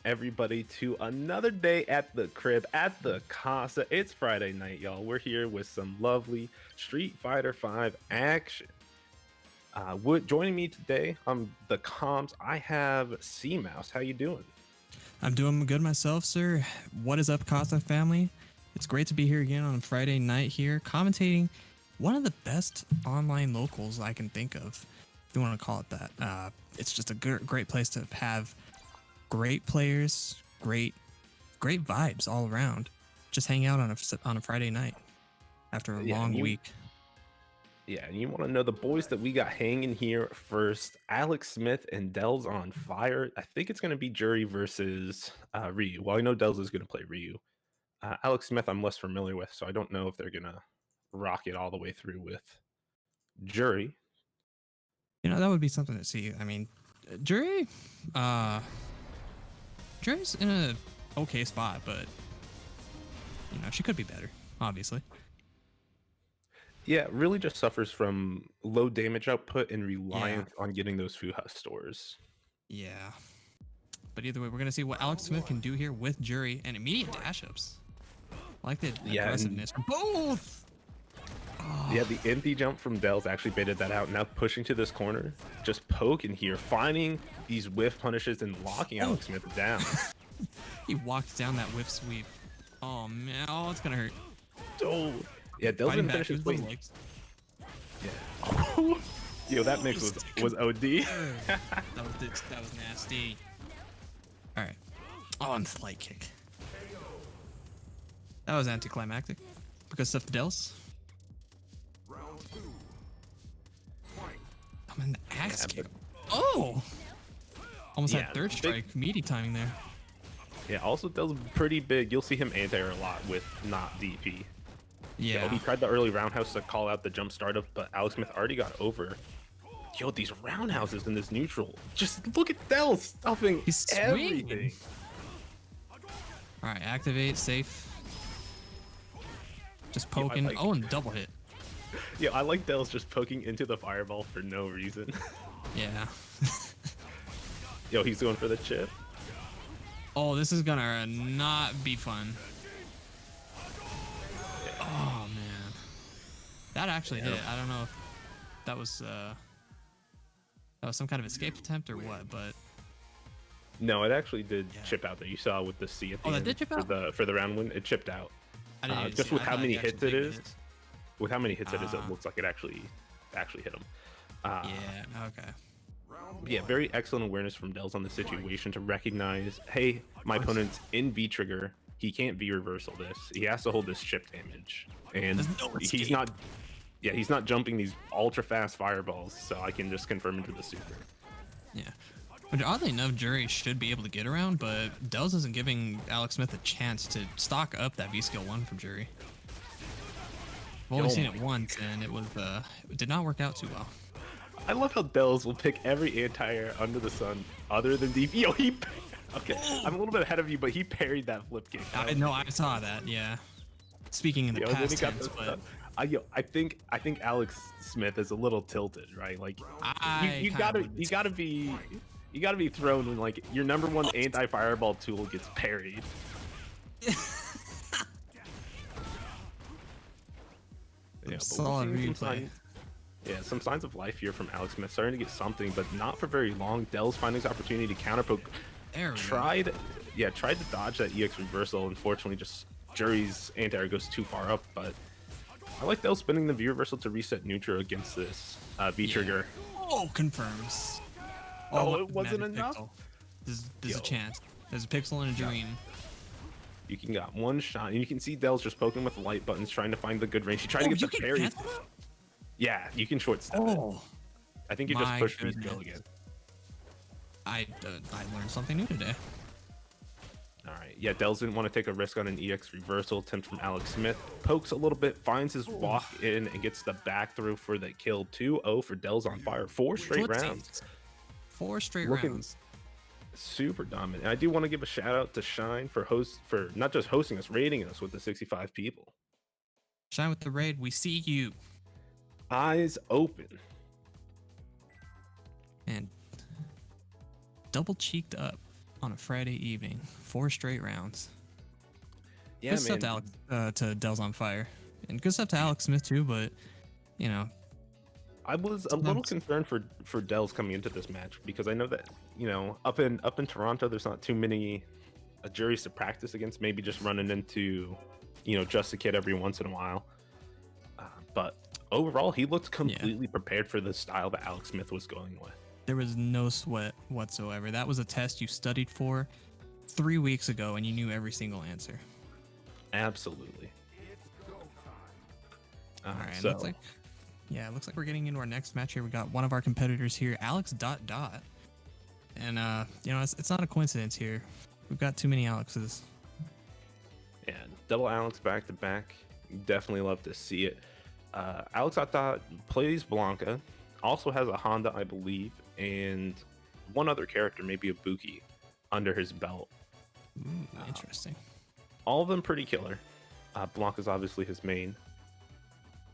everybody to another day at the crib at the Casa. It's Friday night, y'all. We're here with some lovely Street Fighter 5 action. Joining me today on the comms, I have C Mouse. How you doing? I'm doing good myself, sir. What is up, Casa family? It's great to be here again on Friday night here, commentating one of the best online locals I can think of, if you want to call it that. It's just a great place to have great players, great vibes all around. Just hang out on a Friday night after a long week. Yeah, and you want to know the boys that we got hanging here first. Alex Smith and Dells on fire. I think it's going to be Jury versus Ryu. Well, I know Dells is going to play Ryu. Alex Smith I'm less familiar with, so I don't know if they're going to rock it all the way through with Jury. You know, that would be something to see. I mean, Jury's in a okay spot, but you know, she could be better, obviously. Yeah, really just suffers from low damage output and reliance on getting those Fuha stores. Yeah. But either way, we're going to see what Alex Smith can do here with Jury and immediate dash-ups. I like the aggressiveness from both. Oh. Yeah, the empty jump from Dells actually baited that out. Now pushing to this corner, just poking here, finding these whiff punishes and locking Alex Smith down. He walked down that whiff sweep. Oh, man. Oh, it's going to hurt. Oh. Yeah, Dells didn't finish his weight. Yeah. Yo, that mix was OD. that was nasty. All right. Oh, and slight kick. That was anticlimactic. Because stuff to Dells. I'm in the axe kick. Oh! Almost had third strike. Meaty timing there. Yeah, also Dells pretty big. You'll see him anti-air a lot with not DP. Yeah. Yo, he tried the early roundhouse to call out the jump startup, but Alex Smith already got over. Yo, these roundhouses in this neutral. Just look at Dells stuffing everything. All right, activate, safe. Just poking. Oh, and double hit. Yeah, I like Dells just poking into the fireball for no reason. Yeah. Yo, he's going for the chip. Oh, this is gonna not be fun. Oh man, that actually hit. I don't know if that was some kind of escape attempt or what, but no, it actually did chip out there. You saw with the C at the end did chip out? for the round win, it chipped out. I didn't just with how many hits it is. With how many hits it is, it looks like it actually hit him. Yeah. Okay. Yeah, very excellent awareness from Dells on the situation to recognize, hey, my opponent's in V trigger. He can't V reversal this. He has to hold this chip damage, and he's not. Yeah, he's not jumping these ultra fast fireballs, so I can just confirm into the super. Yeah, but oddly enough, Jury should be able to get around, but Dells isn't giving Alex Smith a chance to stock up that V skill 1 from Jury. I've only seen it once, and it did not work out too well. I love how Dells will pick every anti-air under the sun other than DP. Yo, okay, I'm a little bit ahead of you, but he parried that flip kick. No, I saw that. Yeah. Speaking in the past tense, but I think Alex Smith is a little tilted, right? Like you gotta be thrown when like your number one anti-fireball tool gets parried. Solid replay. Yeah, some signs of life here from Alex Smith, starting to get something, but not for very long. Dells finding his opportunity to counter poke. Tried to dodge that EX reversal. Unfortunately, just Jury's anti-air goes too far up, but I like Dells spinning the V reversal to reset neutral against this V trigger. Oh, confirms. Oh, it wasn't enough. There's a chance. There's a pixel and a dream. You can got one shot, and you can see Dells just poking with the light buttons, trying to find the good range. He tried to get the parry. Yeah, you can short step it. I think you just push V skill again. I learned something new today. All right, yeah, Dells didn't want to take a risk on an EX reversal attempt from Alex Smith. Pokes a little bit, finds his walk in, and gets the back through for the kill. 2-0 for Dells on fire. 4 straight rounds. 4 straight rounds. Super dominant. And I do want to give a shout out to Shine for not just hosting us, rating us with the 65 people. Shine with the raid. We see you. Eyes open. And double cheeked up. on a Friday evening. 4 straight rounds. Yeah, Good stuff man. to Alex, to Dell's on fire, and good stuff to Alex Smith too. But you know, I was a little sometimes concerned for Dells coming into this match because I know that up in Toronto there's not too many juries to practice against. Maybe just running into just a kid every once in a while. But overall, he looked yeah, completely prepared for the style that Alex Smith was going with. there was no sweat whatsoever. That was a test you studied for 3 weeks ago, and you knew every single answer. Absolutely. All right, So it looks like we're getting into our next match here. We got one of our competitors here, Alex Dot Dot, and it's not a coincidence here. We've got too many Alexes. yeah, double Alex back to back. Definitely love to see it. Alex Dot Dot plays Blanca, also has a Honda, I believe, and one other character, maybe a Buki, under his belt. Interesting. All of them pretty killer. Blanca's obviously his main.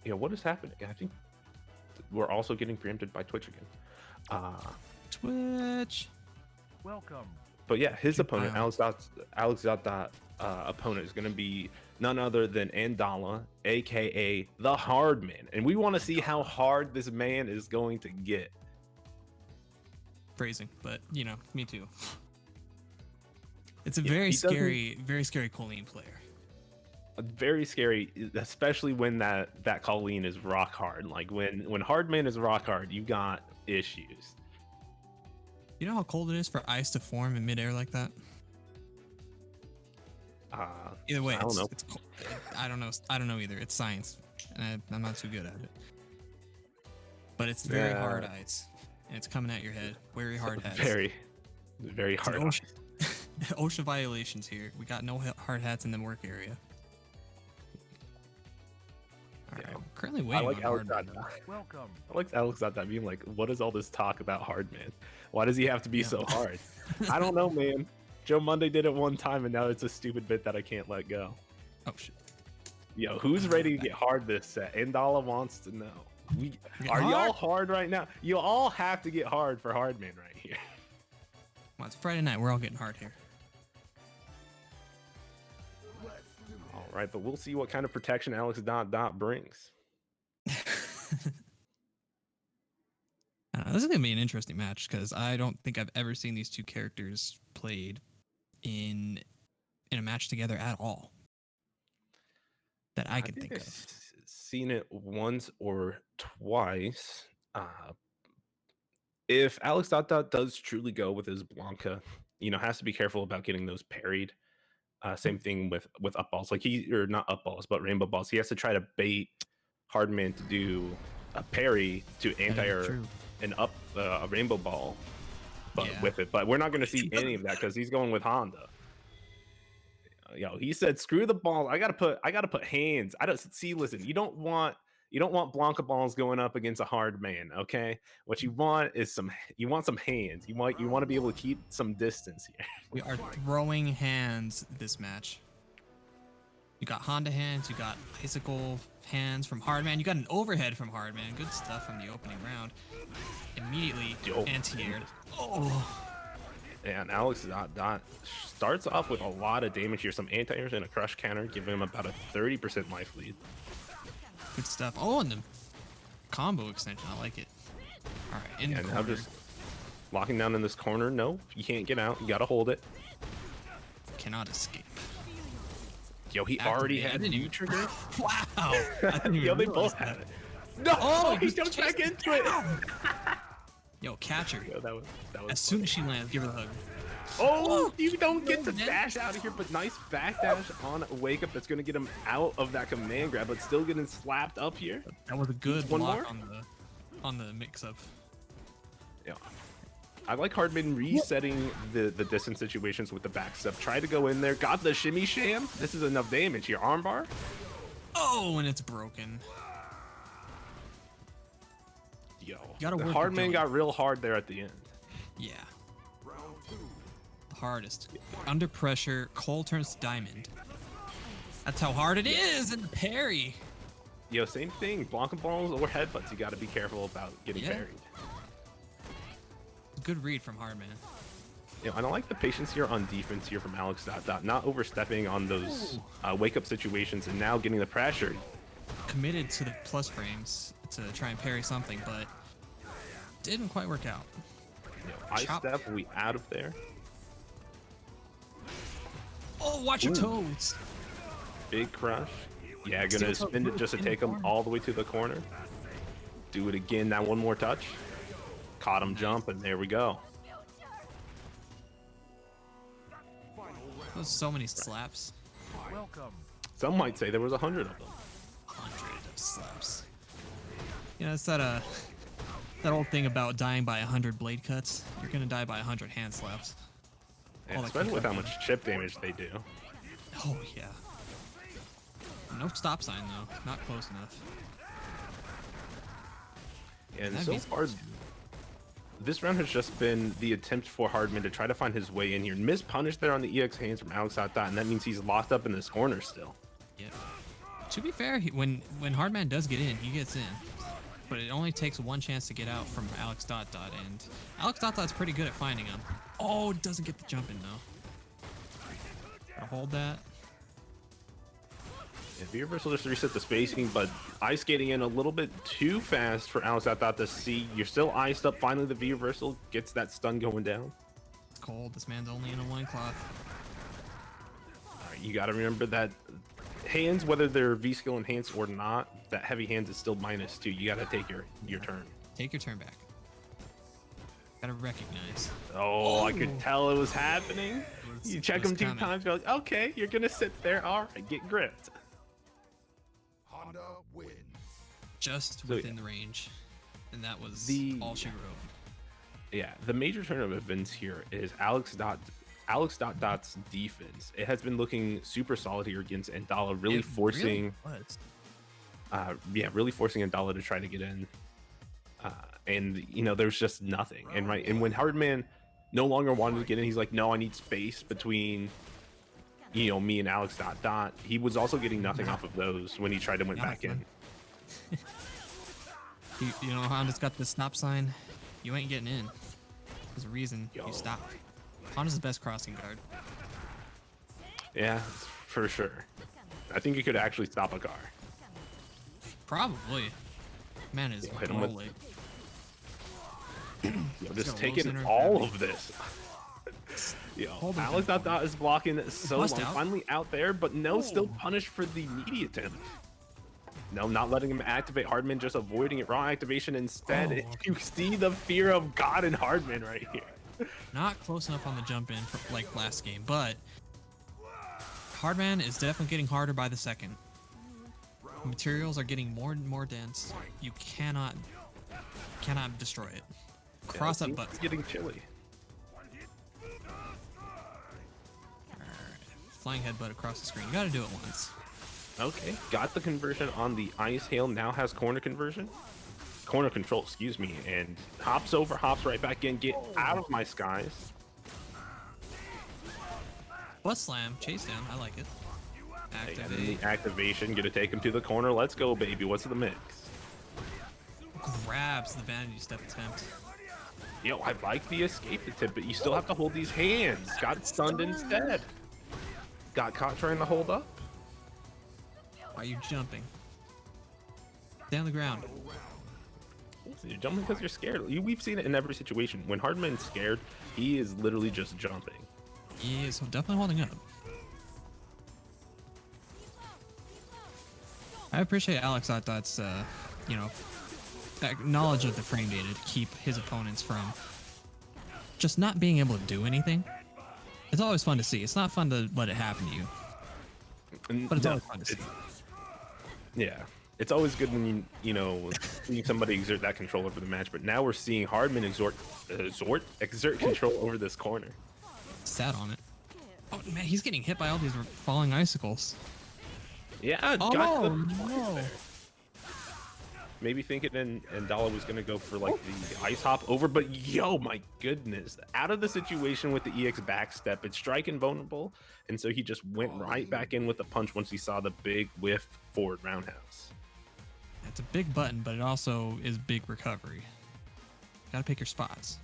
What is happening? I think we're also getting preempted by Twitch again. Twitch. Welcome. But yeah, his opponent, Wow. Alex Dot opponent is going to be none other than Andala, aka the Hard Man, and we want to see how hard this man is going to get. Phrasing, but me too. It's a Yeah, very he doesn't- very scary Colleen player. Very scary, especially when that Colleen is rock hard. Like when Hardman is rock hard, you got issues. You know how cold it is for ice to form in midair like that? Either way, I don't know. It's cold. I don't know. I don't know either. It's science, and I'm not too good at it. But it's very Yeah. hard ice, and it's coming at your head. Very hard hats. Very It's an hard. OSHA, OSHA violations here. We got no hard hats in the work area. All right, Yeah. we're currently I waiting like on Alex hard Dot man. Dot. Welcome. I like Alex Dot Dot being like, what is all this talk about Hardman? Why does he have to be Yeah. so hard? I don't know, man. Joe Monday did it one time, and now it's a stupid bit that I can't let go. Oh shit. Yo, who's ready to get hard this set? Andala wants to know. Get Are y'all hard? hard right now? You all have to get hard for Hardman right here. Well, it's Friday night. We're all getting hard here. All right, but we'll see what kind of protection Alex Dot Dot brings. I don't know, this is gonna be an interesting match because I don't think I've ever seen these two characters played in a match together at all that I can think I've of. seen it once or twice. If Alex Dot Dot does truly go with his Blanca, has to be careful about getting those parried. Same thing with up balls, or not up balls, but rainbow balls. He has to try to bait Hardman to do a parry to anti-air an up a rainbow ball, but Yeah. whip it. But we're not going to see any of that because he's going with Honda. He said, "Screw the ball. I gotta put hands. I don't see. Listen, you don't want Blanca balls going up against a hard man. Okay, what you want is some hands. You want to be able to keep some distance here. We are throwing hands this match. You got Honda hands, you got icicle hands from Hardman, you got an overhead from Hardman. Good stuff from the opening round. Immediately Yo. anti-aired. Oh, And Alex Dot Dot starts off with a lot of damage here. Some anti-airs and a crush counter, giving him about a 30% life lead. good stuff. Oh, and the combo extension. I like it. All right, in the And now corner. just locking down in this corner. No, you can't get out. You gotta hold it. Cannot escape. Yo, he Activate. already I had didn't new even- trigger. Wow. I didn't even Yo, they realize both that. had it. No, Oh, he he's jumped back chasing into it. Yo, catch her. Yo, that was As soon as she lands, give her the hug. Oh, you don't get to man. dash out of here, but nice backdash on a wake up that's going to get him out of that command grab, but still getting slapped up here. That was a good One block more? on the mix-up. Yeah. I like Hardman resetting the distance situations with the back step. Try to go in there, got the shimmy sham. This is enough damage here. Armbar. Oh, and it's broken. Yo, gotta the work Hardman your got real hard there at the end. Yeah. The hardest. Under pressure, Cole turns to diamond. That's how hard it is in the parry. Yo, same thing. Blanca balls or headbutts. You got to be careful about getting Yeah. parried. Good read from Hardman. I don't like the patience here on defense here from Alex. Not overstepping on those wake up situations and now getting the pressure. Committed to the plus frames to try and parry something, but didn't quite work out. Ice Chop. step, we out of there. Oh, watch your toes. Big crush. Yeah, Steel gonna toe spin it root just to in the take him corner. all the way to the corner. Do it again. Now one more touch. Caught him jump, and there we go. There's so many slaps. Some might say there was 100 of them. 100 of slaps. You know, it's that old thing about dying by 100 blade cuts. You're gonna die by 100 hand slaps. And All that especially with how concussion. much chip damage they do. Oh yeah. No stop sign though. Not close enough. And That'd so be- far, this round has just been the attempt for Hardman to try to find his way in here. Mispunish there on the EX hands from Alex Dot, and that means he's locked up in this corner still. Yeah. To be fair, when Hardman does get in, he gets in. But it only takes one chance to get out from Alex Dot, and Alex Dot's pretty good at finding him. Oh, doesn't get the jump in though. Gotta hold that. Yeah, V reversal just reset the spacing, but ice skating in a little bit too fast for Alex Dot to see. You're still iced up. Finally, the V reversal gets that stun going down. It's cold. This man's only in a loincloth. All right, you got to remember that hands, whether they're V skill enhanced or not, that heavy hands is still -2. You got to take your turn. Take your turn back. Gotta recognize. Oh, I could tell it was happening. You check it was them 2 coming. times, you're like, okay, you're gonna sit there. All right, get gripped. Honda wins. Just So, within the range. And that was The- all she wrote. Yeah, the major turn of events here is Alex Dot's defense. It has been looking super solid here against Andala, really It forcing, was. really forcing Andala to try to get in. And there's just nothing. And when Hardman no longer wanted to get in, he's like, no, I need space between, me and Alex Dot. He was also getting nothing off of those when he tried to went Yeah, back in. You know, Honda's got the stop sign. You ain't getting in. There's a reason Yo. you stopped. Honda's the best crossing guard. Yeah, for sure. I think he could actually stop a car. Probably. Man is hit him with- rolling. Just got taking low center all gravity. of this. Hold him Alex down. Dot is blocking so Bust long. out. Finally out there, but no, still punished for the immediate attempt. No, not letting him activate. Hardman just avoiding it. Raw activation instead. Oh, okay. You see the fear of God in Hardman right here. Not close enough on the jump in for, like last game, but Hardman is definitely getting harder by the second. Materials are getting more and more dense. You cannot destroy it. Cross Yeah, up it butt. seems getting chilly. Flying headbutt across the screen. You gotta do it once. Okay, got the conversion on the ice hail. Now has corner conversion. Corner control, excuse me, and hops over, hops right back in. Get out of my skies. Butt slam, chase down. I like it. And then Activate. the activation, gonna take him to the corner. Let's go, baby. What's the mix? Grabs the vanity step attempt. Yo, I like the escape attempt, but you still have to hold these hands. Got stunned instead. Got caught trying to hold up. Why are you jumping? Stay on the ground. So you're jumping because you're scared. We've seen it in every situation. When Hardman's scared, he is literally just jumping. He is definitely holding up. I appreciate Alex Dot's, knowledge of the frame data to keep his opponents from just not being able to do anything. It's always fun to see. It's not fun to let it happen to you, but it's always fun to see. Yeah, it's always good when seeing somebody exert that control over the match. But now we're seeing Hardman exert control over this corner. Sat on it. Oh man, he's getting hit by all these falling icicles. Yeah, got Oh the no! maybe thinking Andala was gonna go for like the ice hop over, but yo, my goodness, out of the situation with the EX backstep, it's strike invulnerable, and so he just went right back in with the punch once he saw the big whiff forward roundhouse. It's a big button, but it also is big recovery. Gotta pick your spots.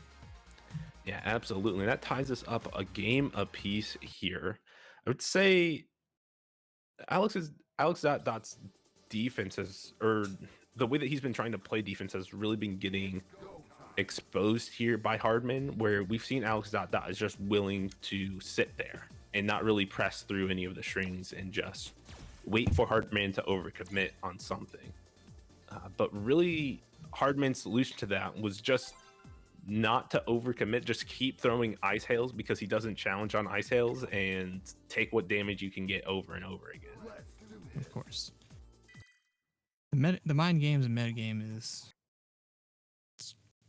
Yeah, absolutely. And that ties us up a game apiece here. I would say Alex's Alex Dot's defense has, or the way that he's been trying to play defense has really been getting exposed here by Hardman, where we've seen Alex Dot is just willing to sit there and not really press through any of the strings and just wait for Hardman to overcommit on something. But really, Hardman's solution to that was just not to overcommit, just keep throwing ice hails because he doesn't challenge on ice hails and take what damage you can get over and over again. Of course. The mind games and meta game is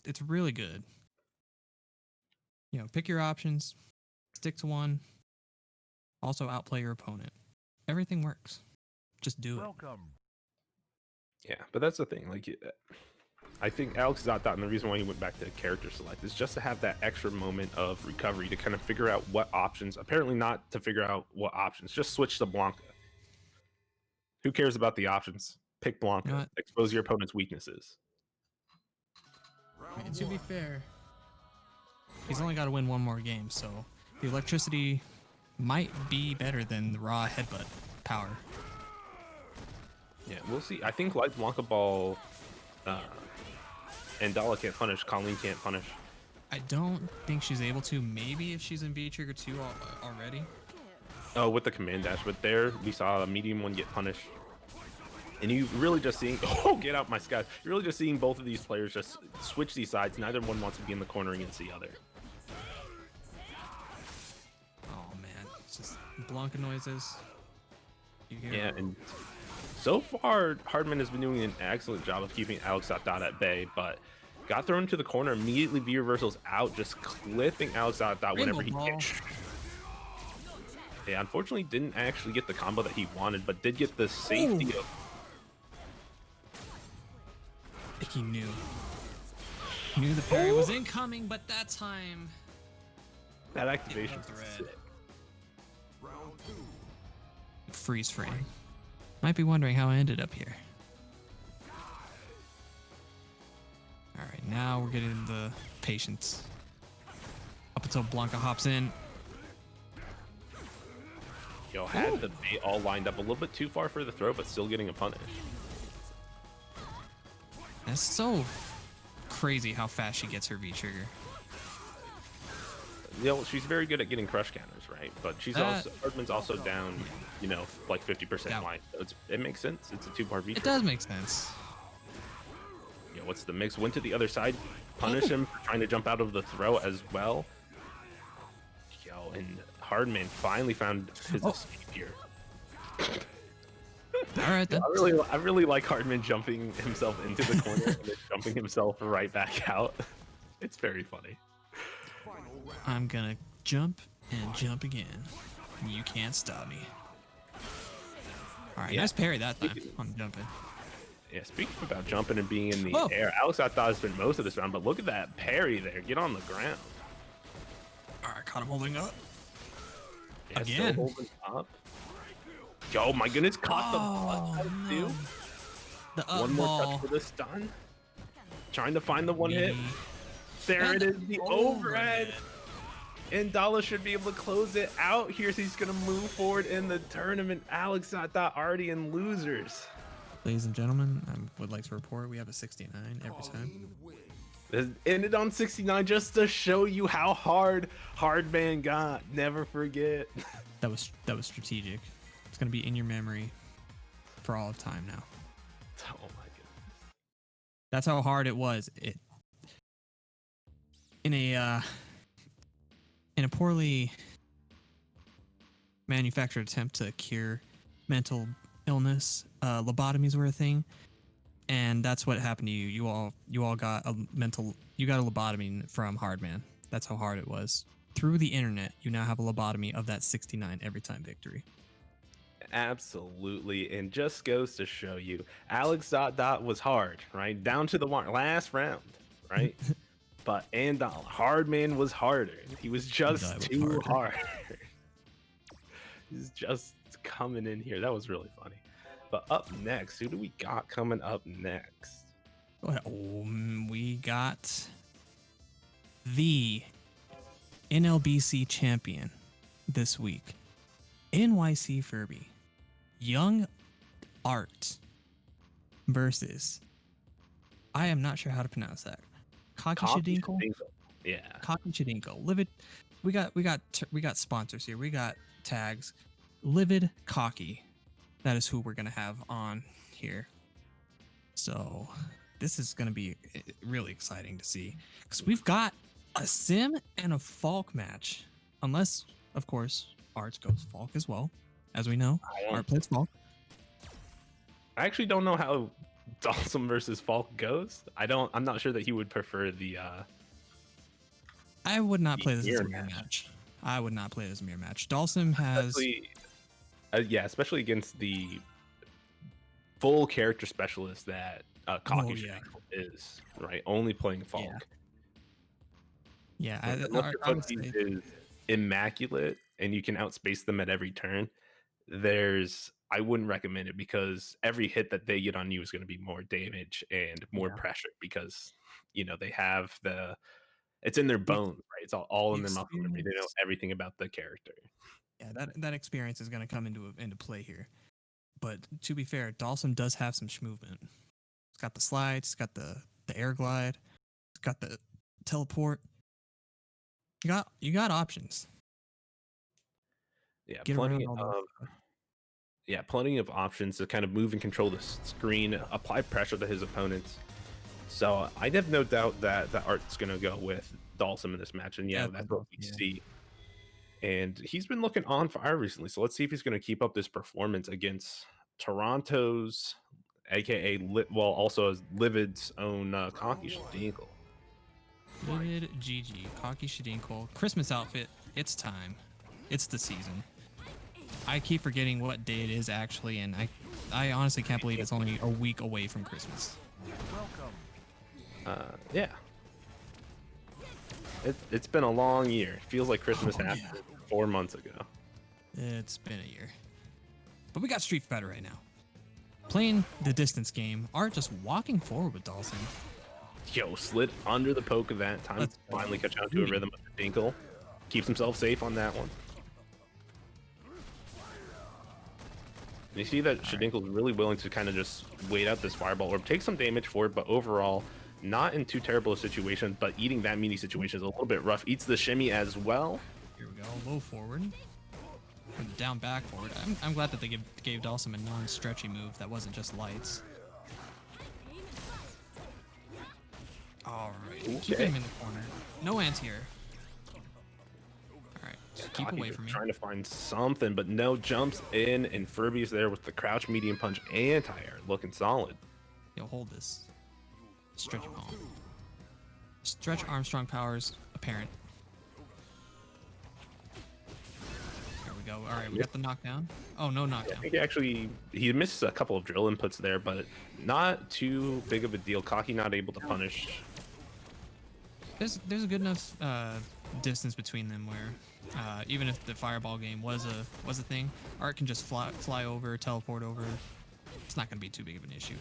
it's really good. You know, pick your options, stick to one, also outplay your opponent. Everything works. Just do it. Yeah, but that's the thing. Like, I think Alex Dot, and the reason why he went back to character select is just to have that extra moment of recovery to kind of figure out what options. Apparently, not to figure out what options. Just switch to Blanca. Who cares about the options? Pick Blanca. You know what? Expose your opponent's weaknesses. And to be fair, he's only got to win one more game, so the electricity might be better than the raw headbutt power. Yeah, we'll see. I think like Blanca Ball and Dala can't punish. Colleen can't punish. I don't think she's able to. Maybe if she's in V Trigger 2 already. Oh, with the command dash, but there we saw a medium one get punished. And you really just seeing, oh, get out my sky. You're really just seeing both of these players just switch these sides. Neither one wants to be in the corner against the other. Oh man, it's just Blanca noises. You hear Yeah, and so far, Hardman has been doing an excellent job of keeping Alex.Dot at bay, but got thrown into the corner, immediately V reversals out, just clipping Alex.Dot whenever he hit. Yeah, unfortunately didn't actually get the combo that he wanted, but did get the safety of. I think he knew. Knew the parry was incoming, but that time That activation it was red. sick. Freeze frame. Might be wondering how I ended up here. All right, now we're getting the patience. Up until Blanca hops in. Yo, had the bait all lined up a little bit too far for the throw, but still getting a punish. That's so crazy how fast she gets her V trigger. You know, she's very good at getting crush counters, right? But she's also Hardman's also down, you know, like 50% line. So it makes sense. It's a two-part V. It does make sense. You know, what's the mix? Went to the other side, punish him for trying to jump out of the throw as well. Yo, and Hardman finally found his escape here. All right, then. I really like Hardman jumping himself into the corner and then jumping himself right back out. It's very funny. I'm gonna jump and jump again. You can't stop me. All right, nice parry that time on jumping. Yeah, speaking about jumping and being in the air, Alex I thought has been most of this round, but look at that parry there. Get on the ground. All right, caught him holding up. Yeah, Again. still holding up. Yo, my goodness, caught the butt, dude. The up One more ball. touch for the stun. Trying to find the one hit. Maybe. There And it is, the overhead. And Dala should be able to close it out here. So he's going to move forward in the tournament. Alex already in losers. Ladies and gentlemen, I would like to report we have a 69 every time. This ended on 69 just to show you how hard Hardman got. Never forget. That was strategic. It's gonna be in your memory for all of time now. Oh my goodness. That's how hard it was. It in a poorly manufactured attempt to cure mental illness, lobotomies were a thing, and that's what happened to you. You all got a lobotomy from Hardman. That's how hard it was. Through the internet, you now have a lobotomy of that 69 every time victory. Absolutely, and just goes to show you, Alex was hard, right? Down to the last round, right? But Hardman was harder. He was just too hard. He's just coming in here. That was really funny. But up next, who do we got coming up next? We got the NLBC champion this week, NYC Furby, Young Art versus, I am not sure how to pronounce that. Kaki Coffee Shadinko? Stingle. Yeah. Kaki Shadinko. Livid. We got sponsors here. We got tags. Livid Cocky. That is who we're gonna have on here. So this is gonna be really exciting to see, because we've got a Sim and a Falk match. Unless, of course, Art goes Falk as well. As we know, Art plays Falk. I actually don't know how Dalsum versus Falk goes. I'm not sure that he would prefer the I would not play this as a mirror mirror match. match. I would not play it as a mirror match. Dalsum has especially against the full character specialist that Cocky is, right? Only playing Falk. Yeah, Unless your footsies is immaculate and you can outspace them at every turn, I wouldn't recommend it, because every hit that they get on you is going to be more damage and more pressure, because they have it's in their bones, right? It's all in their muscle memory. They know everything about the character. Yeah, that experience is going to come into play here. But to be fair, Dalsum does have some movement. It's got the slides, it's got the air glide, it's got the teleport. You got options. Yeah, Get plenty around all of plenty of options to kind of move and control the screen, apply pressure to his opponents. So I have no doubt that Art's going to go with Dalsum in this match, and that's what we see. And he's been looking on fire recently, so let's see if he's going to keep up this performance against Toronto's, aka also as Livid's own Cocky Shadinko. Livid GG, Cocky Shadinko, Christmas outfit. It's time. It's the season. I keep forgetting what day it is actually, and I honestly can't believe it's only a week away from Christmas. Yeah. It's been a long year. It feels like Christmas happened 4 months ago. It's been a year. But we got Street Fighter right now. Playing the distance game. Art just walking forward with Dalsum. Yo, slid under the poke of that time. Finally catch out to a rhythm of the Dinkle. Keeps himself safe on that one. And you see that Shadinko's really willing to kind of just wait out this fireball or take some damage for it, but overall, not in too terrible a situation, but eating that meaty situation is a little bit rough. Eats the shimmy as well. Here we go, low forward. And down back forward. I'm glad that they gave Dalsum a non-stretchy move that wasn't just lights. Alright, keep him in the corner. No anti-air. Alright, keep away from me. Trying to find something, but no, jumps in, and Furby's there with the crouch, medium punch, anti-air. Looking solid. Yo, hold this. Stretch your palm. Stretch Armstrong powers apparent. There we go. Alright, we got the knockdown. Oh, no knockdown. I think he missed a couple of drill inputs there, but not too big of a deal. Cocky not able to punish. There's a good enough distance between them where even if the fireball game was a thing, Art can just fly over, teleport over. It's not going to be too big of an issue.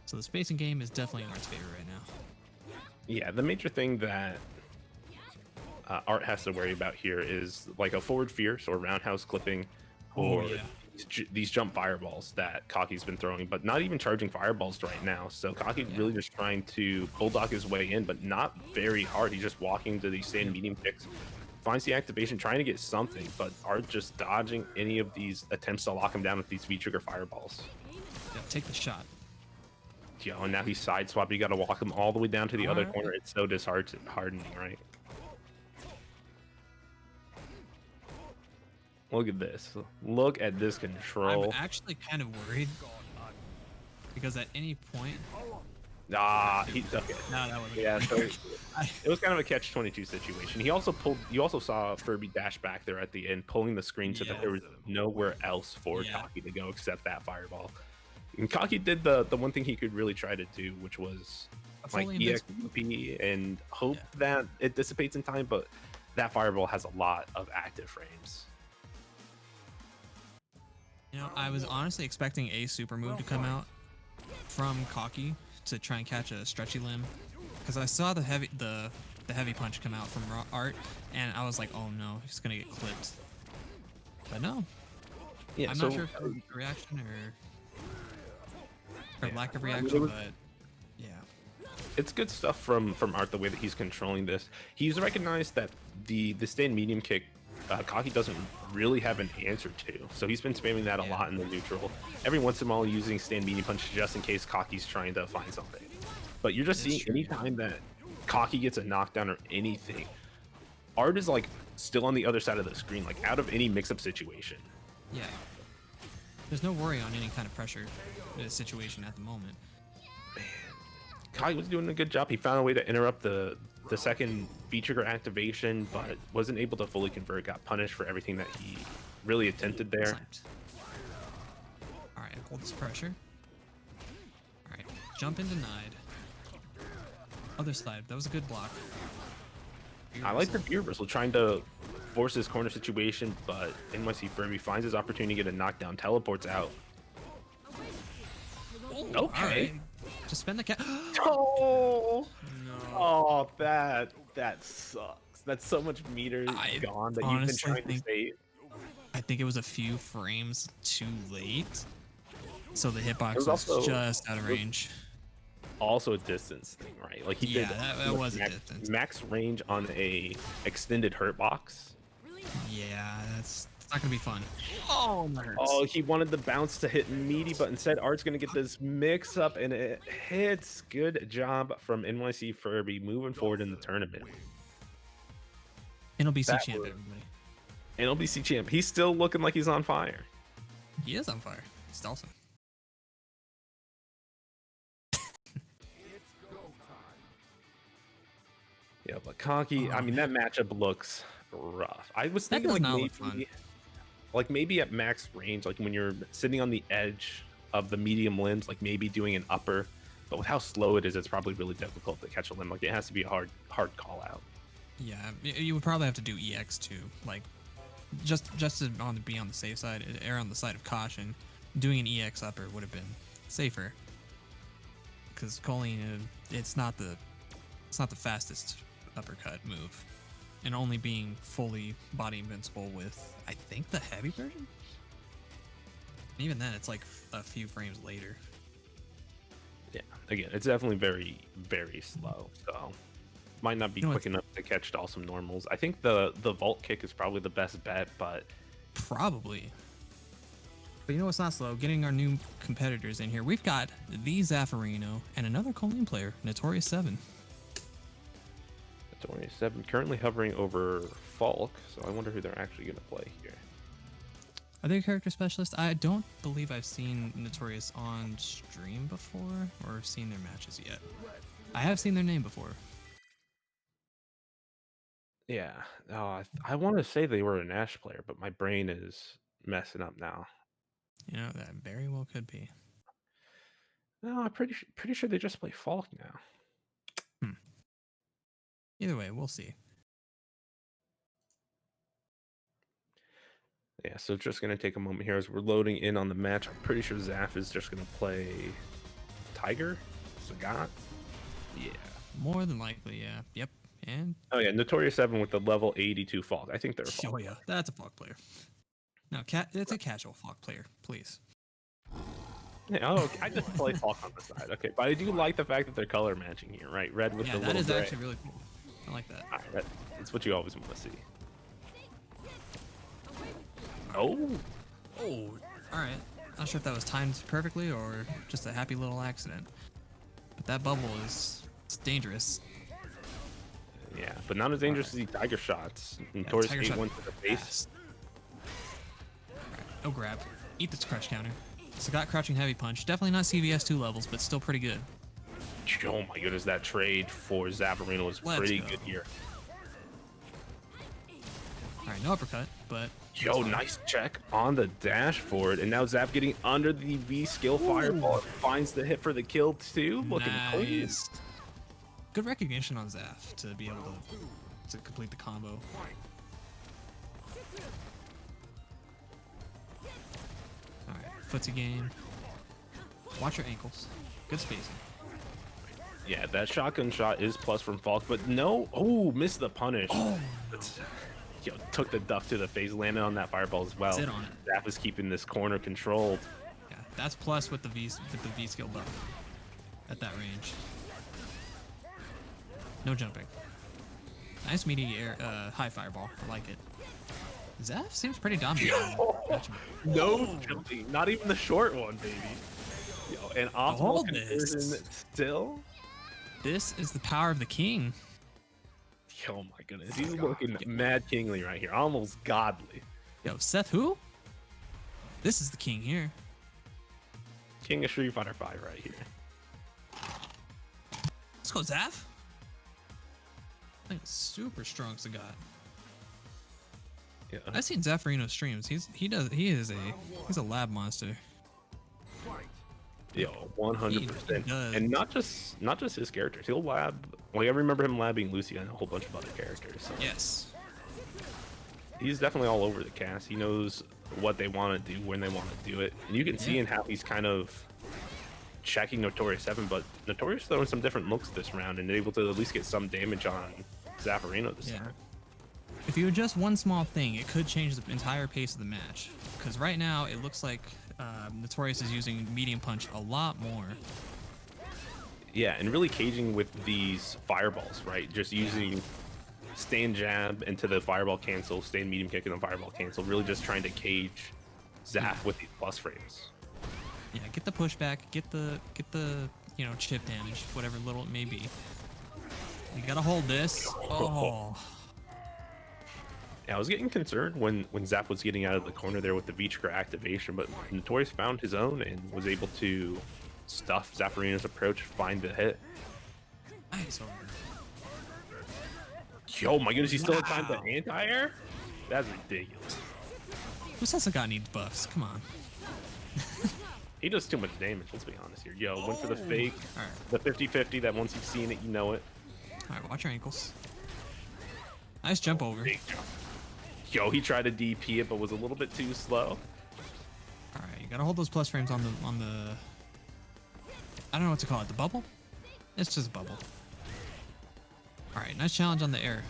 So the spacing game is definitely in Art's favor right now. Yeah, the major thing that Art has to worry about here is like a forward fierce or roundhouse clipping, or these jump fireballs that Cocky's been throwing, but not even charging fireballs right now. So Cocky's really just trying to bulldog his way in, but not very hard. He's just walking to these stand medium kicks, finds the activation, trying to get something, but Art just dodging any of these attempts to lock him down with these V-trigger fireballs. Yeah, take the shot. Yo, and now he's sideswap. You got to walk him all the way down to the other corner. It's so disheartening, right? Look at this. Look at this control. I'm actually kind of worried because at any point. He's okay. No, that wasn't. Yeah, so it was kind of a catch-22 situation. You also saw Furby dash back there at the end, pulling the screen so that there was nowhere else for Cocky to go except that fireball. And Cocky did the one thing he could really try to do, which was like EXP and hope that it dissipates in time, but that fireball has a lot of active frames. You know, I was honestly expecting a super move to come out from Cocky to try and catch a stretchy limb, because I saw the the heavy punch come out from Art, and I was like, oh no, he's gonna get clipped. But no, Yeah, I'm so not sure if it was a reaction or yeah, lack of I mean, reaction, but yeah. it's good stuff from Art the way that he's controlling this. He's recognized that the stand medium kick, Kaki doesn't really have an answer to, so he's been spamming that a lot in the neutral. Every once in a while using stand medium punch just in case Kaki's trying to find something. But you're just seeing anytime that Kaki gets a knockdown or anything, Art is like still on the other side of the screen, like out of any mix-up situation. Yeah. There's no worry on any kind of pressure situation at the moment. Kai was doing a good job. He found a way to interrupt the second V-trigger activation, but wasn't able to fully convert. Got punished for everything that he really attempted there. All right, hold this pressure. All right, jump in denied. Other side, that was a good block. I like the beer whistle trying to force his corner situation, but NYC Furby finds his opportunity to get a knockdown, teleports out. Okay. All right. Just spend the Oh no. Oh, that sucks. That's so much meter gone that you've been trying to save. I think it was a few frames too late, so the hitbox was also just out of range. Also a distance thing, right? Like he did that was a distance. Max range on a extended hurt box. Yeah, it's not gonna be fun. Oh, that hurts. Oh, he wanted the bounce to hit meaty, but instead Art's gonna get this mix up and it hits. Good job from NYC Furby moving forward in the tournament. NLBC champ, everybody. NLBC champ. He's still looking like he's on fire. He is on fire. He's awesome. Yeah, but Kaki, I mean, that matchup looks rough. I was thinking like maybe at max range, like when you're sitting on the edge of the medium limbs, like maybe doing an upper, but with how slow it is, it's probably really difficult to catch a limb. Like it has to be a hard call out. Yeah, you would probably have to do EX too, like just to be on the safe side, err on the side of caution. Doing an EX upper would have been safer, because Colleen, it's not the fastest uppercut move, and only being fully body invincible with, I think, the heavy version. Even then, it's like a few frames later. Yeah, again, it's definitely very, very slow, so might not be quick enough to catch Dawson normals. I think the vault kick is probably the best bet, but probably. But you know what's not slow? Getting our new competitors in here. We've got the Zaffarino and another Colleen player, Notorious 7. Notorious 7 currently hovering over Falk, so I wonder who they're actually going to play here. Are they a character specialist? I don't believe I've seen Notorious on stream before or seen their matches yet. I have seen their name before. Yeah, I want to say they were a Nash player, but my brain is messing up now. You know, that very well could be. No, I'm pretty sure they just play Falk now. Either way, we'll see. Yeah, so just going to take a moment here as we're loading in on the match. I'm pretty sure Zaf is just going to play Tiger? Sagat? Yeah. More than likely, yeah. Yep. And oh yeah, Notorious 7 with the level 82 Falk. I think they're a Falk. Oh yeah, that's a Falk player. No, it's a casual Falk player, please. Yeah, oh, okay. I just play Falk on the side. Okay, but I do like the fact that they're color matching here, right? Red with the little that is gray. actually really cool. I like that. All right, that's what you always want to see. Oh, all right. Not sure if that was timed perfectly or just a happy little accident. But that bubble it's dangerous. Yeah, but not as dangerous as the Tiger shots. Notorious 8-1 to the face. Right, no grab. Eat this crush counter. Sagat crouching heavy punch. Definitely not CVS 2 levels, but still pretty good. Oh my goodness, that trade for Zaffarino was pretty good here. All right, no uppercut, but... Yo, nice check on the dash forward, and now Zaf getting under the V skill fireball. Finds the hit for the kill too. Looking clean. Good recognition on Zaf to be able to complete the combo. Alright, footsie game. Watch your ankles. Good spacing. Yeah, that shotgun shot is plus from Falk, but no. Oh, missed the punish. That's, yo, took the duff to the face, landed on that fireball as well. Sit on it. Zap is keeping this corner controlled. Yeah, that's plus with the V skill buff at that range. No jumping. Nice meaty air, high fireball. I like it. Zeph seems pretty dominant. No jumping, not even the short one, baby. Yo, an optimal Hold conversion this. still. This is the power of the king. Oh my goodness, he's looking mad kingly right here, almost godly. Yo, Seth who? This is the king here. King of Street Fighter 5 right here. Let's go, Zeph. I think super strong Sagat. Yeah. I've seen Zaffarino streams. He's a lab monster. Yo, 100%. does. And not just his characters. He'll lab. Like I remember him labbing Lucy and a whole bunch of other characters. So Yes. he's definitely all over the cast. He knows what they want to do, when they want to do it, and you can see in how he's kind of checking Notorious 7. But Notorious throwing some different looks this round and able to at least get some damage on Zaffarino this time. If you adjust one small thing, it could change the entire pace of the match. Because right now, it looks like Notorious is using medium punch a lot more. Yeah, and really caging with these fireballs, right? Just using stand jab into the fireball cancel, stand medium kick and then fireball cancel. Really just trying to cage Zaf with these plus frames. Yeah, get the pushback, get the chip damage, whatever little it may be. You gotta hold this. Oh. Yeah, I was getting concerned when Zap was getting out of the corner there with the V-trigger activation, but Notorious found his own and was able to stuff Zaffarino's approach, find the hit. Nice over. Yo, my goodness, he still had time to anti-air? That's ridiculous. Who says Sagat needs buffs? Come on. He does too much damage, let's be honest here. Yo, went for the fake, Alright. the 50-50 that once you've seen it, you know it. Alright, watch your ankles. Nice jump over. Big jump. Yo, he tried to DP it, but was a little bit too slow. Alright, you gotta hold those plus frames on the I don't know what to call it, the bubble? It's just a bubble. Alright, nice challenge on the air.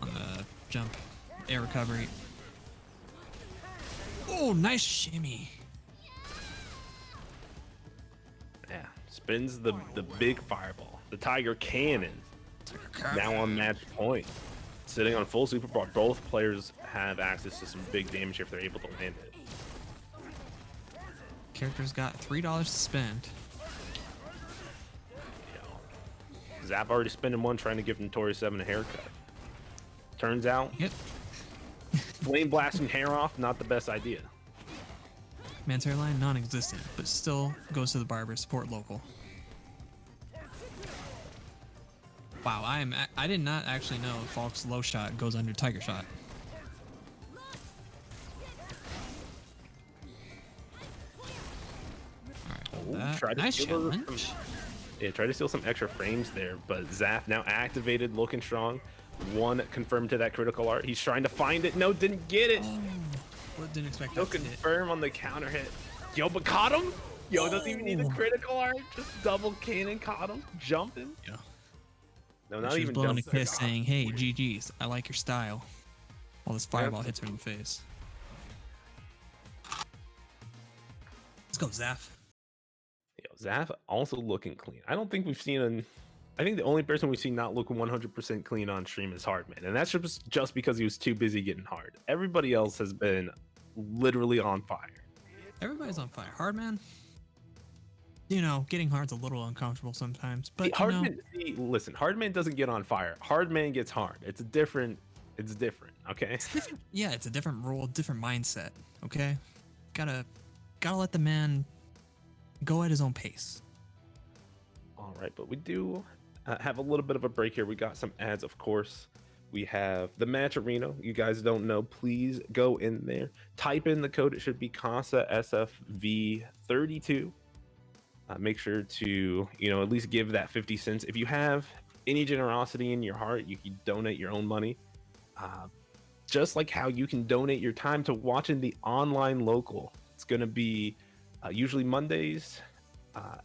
On the jump. Air recovery. Oh, nice shimmy. Yeah, spins the big fireball. The Tiger Cannon. Now on match point. Sitting on full super bar. Both players have access to some big damage if they're able to land it. Character's got $3 to spend. Yo. Zap already spending one trying to give Notorious 7 a haircut. Turns out, Yep. flame blasting hair off, not the best idea. Man's hairline non-existent, but still goes to the barber. Support local. Wow, I did not actually know Falk's low shot goes under Tiger shot. Alright, Tried to nice steal challenge. Yeah, try to steal some extra frames there, but Zaf now activated, looking strong. One confirmed to that critical art. He's trying to find it. No, didn't get it. Well, didn't expect No that to hit. confirm on the counter hit. Yo, but caught him. Yo, doesn't even need the critical art. Just double cannon caught him. Jumping. Yeah. No, not She was even blowing a jumping. kiss saying, hey, GG's, I like your style. While this fireball hits her in the face. Let's go, Zaf. Yo, Zaf also looking clean. I don't think we've seen I think the only person we've seen not looking 100% clean on stream is Hardman, and that's just because he was too busy getting hard. Everybody else has been literally on fire. Everybody's on fire. Hardman, getting hard's a little uncomfortable sometimes, but Hardman, listen, Hardman doesn't get on fire. Hardman gets hard. It's different, okay? yeah, it's a different role, different mindset, okay? Gotta let the man go at his own pace. All right, but we do have a little bit of a break here. We got some ads, of course. We have the match arena. You guys don't know, please go in there. Type in the code. It should be Casa SFV 32. Make sure to, at least give that 50 cents. If you have any generosity in your heart, you can donate your own money. Just like how you can donate your time to watching the online local. It's going to be usually Mondays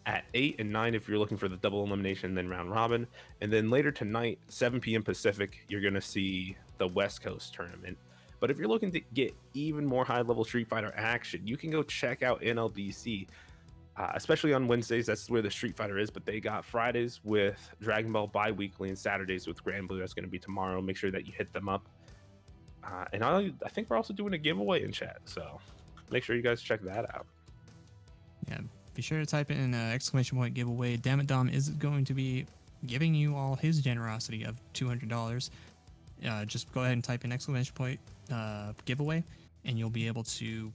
at 8 and 9 if you're looking for the double elimination, then round robin. And then later tonight, 7 p.m. Pacific, you're going to see the West Coast tournament. But if you're looking to get even more high level Street Fighter action, you can go check out NLDC. Especially on Wednesdays, that's where the Street Fighter is. But they got Fridays with Dragon Ball bi-weekly and Saturdays with Grand Blue. That's going to be tomorrow. Make sure that you hit them up. And I think we're also doing a giveaway in chat, so make sure you guys check that out. Yeah, be sure to type in exclamation point giveaway. Dammit Dom is going to be giving you all his generosity of $200. Just go ahead and type in exclamation point giveaway, and you'll be able to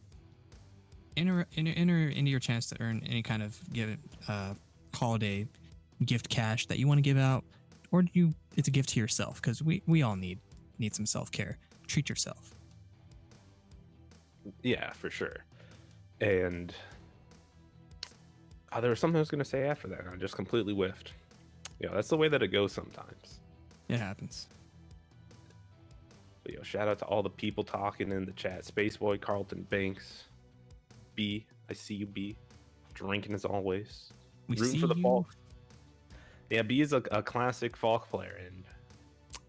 enter into your chance to earn any kind of holiday gift cash that you want to give out, or it's a gift to yourself, because we all need some self-care. Treat yourself. Yeah, for sure. And there was something I was going to say after that, and I just completely whiffed. Yeah, that's the way that it goes sometimes. It happens. But, shout out to all the people talking in the chat. Spaceboy, Carlton Banks, B. I see you, B. Drinking as always. Rooting for the Falks. Yeah, B is a classic Falk player, and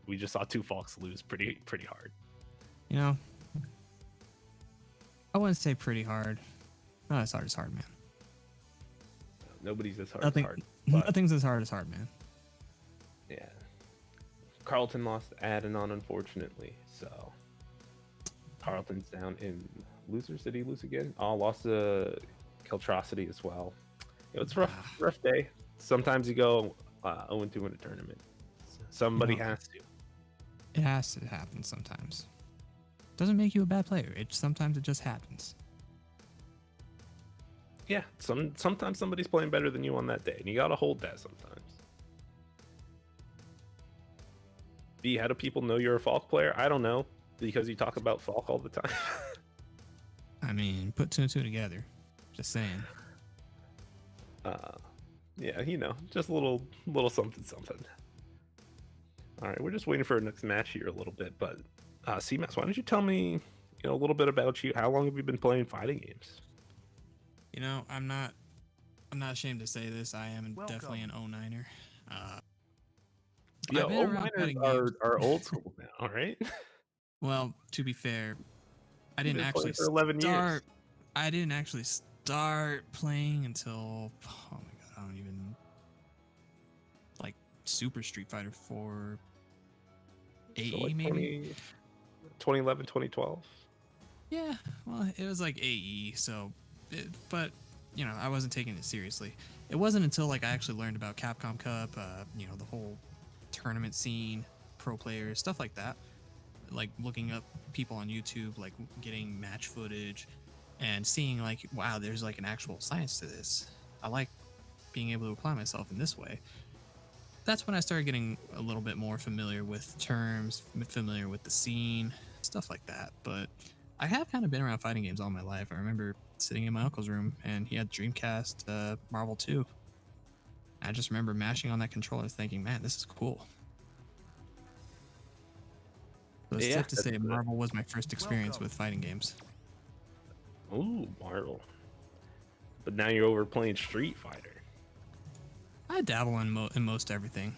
we just saw 2 Falks lose pretty hard. You know, I wouldn't say pretty hard. Not as hard as hard, man. Nobody's as hard as hard. Nothing's as hard as hard, man. Yeah. Carlton lost Adnan, unfortunately. So Carlton's down in losers. Did he lose again? Oh, lost to Keltrosity as well. It's a rough day. Sometimes you go 0-2 in a tournament. Somebody has to. It has to happen sometimes. Doesn't make you a bad player. Sometimes it just happens. Yeah, sometimes somebody's playing better than you on that day, and you gotta hold that sometimes. B, how do people know you're a Falk player? I don't know, because you talk about Falk all the time. I mean, put 2 and 2 together. Just saying. Yeah, just a little something. All right, we're just waiting for our next match here a little bit, but CMAS, why don't you tell me, a little bit about you? How long have you been playing fighting games? I'm not ashamed to say this. I am definitely an 09er. Yeah, 09ers are old school now, right? Well, to be fair, I didn't actually for 11 years. I didn't actually start playing until, oh my god, I don't even, like Super Street Fighter 4 AE, so like maybe 2011, 2012. Yeah, well, it was like AE, so but I wasn't taking it seriously. It wasn't until I actually learned about Capcom Cup, the whole tournament scene, pro players, stuff like that, like looking up people on YouTube, like getting match footage and seeing wow, there's an actual science to this. I like being able to apply myself in this way. That's when I started getting a little bit more familiar with terms, familiar with the scene, stuff like that. But I have kind of been around fighting games all my life. I remember sitting in my uncle's room and he had Dreamcast Marvel 2. I just remember mashing on that controller thinking, man, this is cool. So it's safe to say Marvel was my first experience with fighting games. Ooh, Marvel. But now you're over playing Street Fighter. I dabble in most everything.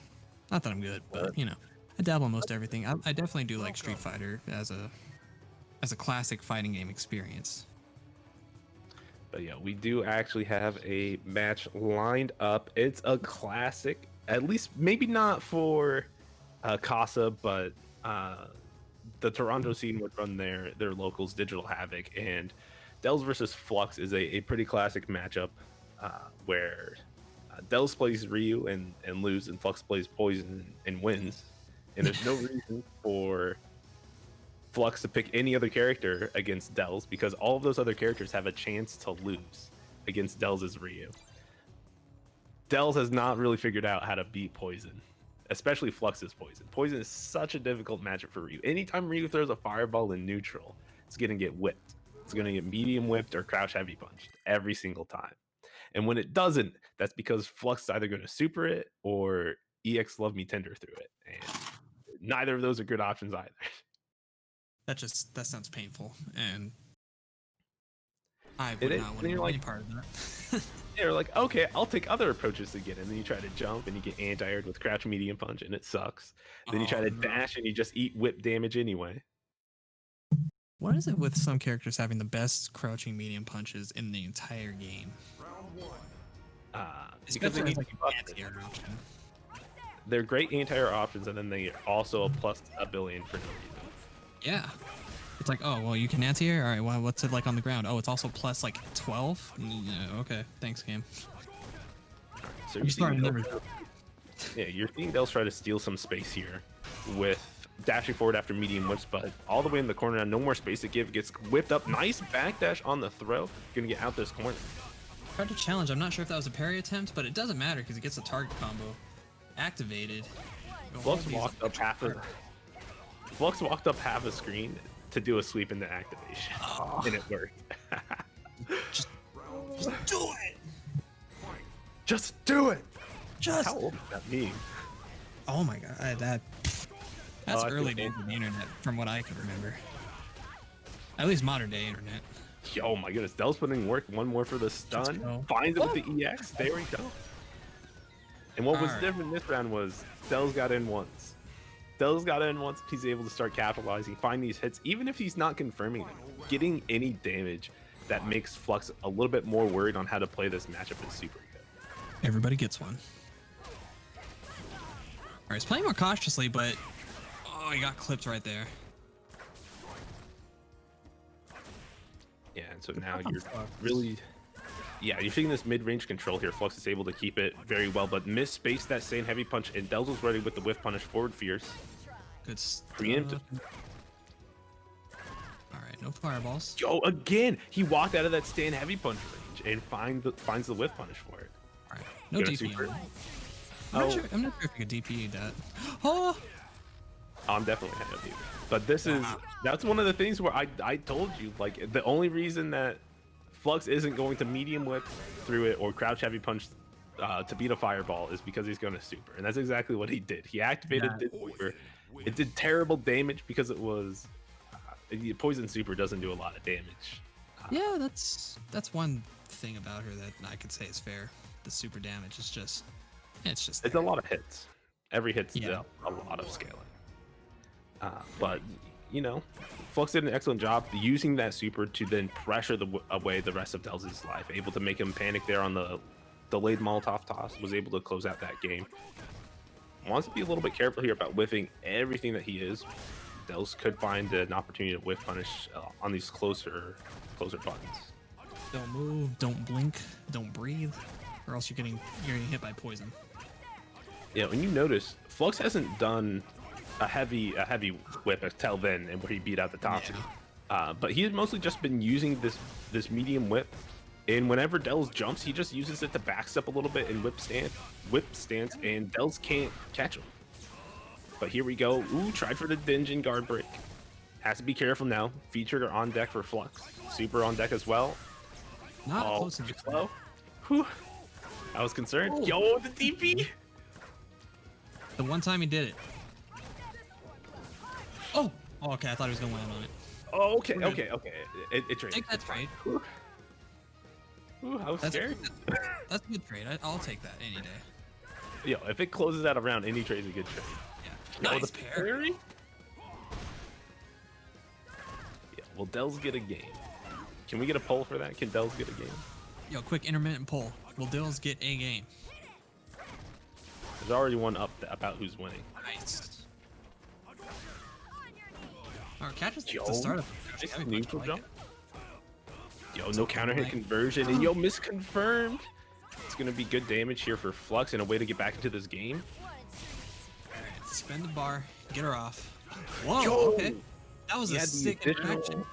Not that I'm good, but I dabble in most everything. I definitely do like Street Fighter as a classic fighting game experience. But yeah, we do actually have a match lined up. It's a classic, at least maybe not for Casa, but the Toronto scene would run their locals, Digital Havoc, and Dells versus Flux is a pretty classic matchup where Dells plays Ryu and loses, and Flux plays Poison and wins. And there's no reason for Flux to pick any other character against Dells, because all of those other characters have a chance to lose against Dells' Ryu. Dells has not really figured out how to beat Poison, especially Flux's Poison. Poison is such a difficult matchup for Ryu. Anytime Ryu throws a fireball in neutral, it's going to get whipped. It's going to get medium whipped or crouch heavy punched every single time. And when it doesn't, that's because Flux is either going to super it or EX Love Me Tender through it. And neither of those are good options either. That sounds painful. And I It would is, not want and to you're know any like, part of that. you're like, okay, I'll take other approaches to get in. Then you try to jump and you get anti-aired with crouch medium punch and it sucks. Then you try Oh to no. dash and you just eat whip damage anyway. What is it with some characters having the best crouching medium punches in the entire game? Because they Especially as need like to an buff it. anti-air option. They're great anti-air options, and then they are also a plus a billion for no reason. Yeah. It's like, oh, well, you can anti-air? All right, well, what's it like on the ground? Oh, it's also plus like 12? Yeah, okay, thanks, game. So I'm you're starting seeing never. you're seeing Dels try to steal some space here with dashing forward after medium whips, but all the way in the corner now, no more space to give. Gets whipped up, nice backdash on the throw. Gonna get out this corner. Tried to challenge. I'm not sure if that was a parry attempt, but it doesn't matter because it gets a target combo activated. Flux walked up half a screen to do a sweep into activation, and it worked. Just do it. Just do it. Just. How old is that meme? Oh my god, that's I early feel days of the internet, from what I can remember. At least modern day internet. Oh my goodness, Del's putting work. One more for the Let's stun. go. Finds it with the EX. There we go. And what was Alright. different this round was Del's got in once. Del's got in once. He's able to start capitalizing, find these hits, even if he's not confirming them. Getting any damage that makes Flux a little bit more worried on how to play this matchup is super good. Everybody gets one. Alright, he's playing more cautiously, but oh, he got clipped right there. Yeah, and so now you're really, you're seeing this mid-range control here. Flux is able to keep it very well, but misspaced that same heavy punch, and Dels was ready with the whiff punish forward fierce. Good stuff. Preempted. Alright, no fireballs. Yo, again, he walked out of that stand heavy punch range and finds the whiff punish for it. Alright, no Get a DP. super. I'm not sure if you could DP that. Oh! I'm definitely ahead of you. But that's one of the things where I told you, like, the only reason that Flux isn't going to medium whip through it or crouch heavy punch to beat a fireball is because he's going to super. And that's exactly what he did. He activated the super. It did terrible damage because it was poison super doesn't do a lot of damage. Yeah, that's one thing about her that I could say is fair. The super damage is just it's a lot of hits. Every hit's Yeah. a lot of scaling. But you know, Flux did an excellent job using that super to then pressure away the rest of Dels' life, able to make him panic there on the delayed Molotov toss, was able to close out that game. Wants to be a little bit careful here about whiffing everything that he is. Dels could find an opportunity to whiff punish on these closer buttons. Don't move, don't blink, don't breathe, or else you're getting hit by poison. Yeah, when you notice, Flux hasn't done a heavy whip until then, and where he beat out the top. But he has mostly just been using this medium whip, and whenever Dels jumps, he just uses it to backstep a little bit and whip stance, and Dels can't catch him. But here we go. Ooh, tried for the dungeon guard break. Has to be careful now. Featured are on deck for Flux. Super on deck as well. Not close enough. Slow. Whew. I was concerned. Yo, the DP. The one time he did it. Oh, okay. I thought he was gonna land on it. Oh, okay. It traded. Take that trade. Ooh, I was scared. That's a good trade. I'll take that any day. Yo, if it closes out a round, any trade's a good trade. Yeah. Yo, Nice the parry. Yeah, will Dels get a game? Can we get a poll for that? Can Dels get a game? Yo, quick intermittent poll. Will Dills get a game? There's already one up about who's winning. Nice. Alright, catches Yo, the start of nice the neutral jump. Yo, no counter hit conversion, and yo, misconfirmed. It's gonna be good damage here for Flux and a way to get back into this game. Alright, spin the bar, get her off. Whoa, Yo! okay. That was a sick interaction.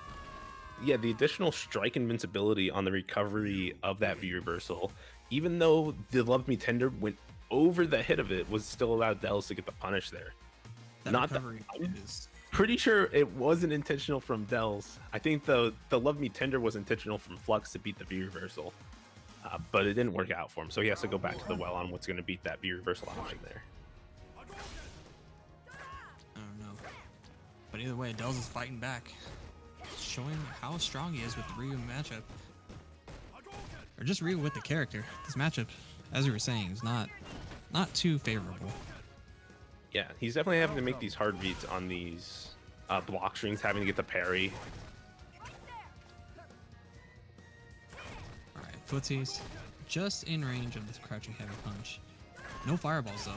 Yeah, the additional strike invincibility on the recovery of that V reversal, even though the Love Me Tender went over the hit of it, was still allowed Dels to get the punish there. That Not that recovery is pretty sure it wasn't intentional from Dels. I think the Love Me Tender was intentional from Flux to beat the V reversal, but it didn't work out for him. So he has to go back to the well on what's going to beat that V reversal option there. I don't know. But either way, Dels is fighting back. Showing how strong he is with the Ryu matchup. or just Ryu with the character. This matchup, as you were saying, is not too favorable. Yeah, he's definitely having to make these hard reads on these block strings, having to get the parry. All right, footsies, just in range of this crouching heavy punch. No fireballs though.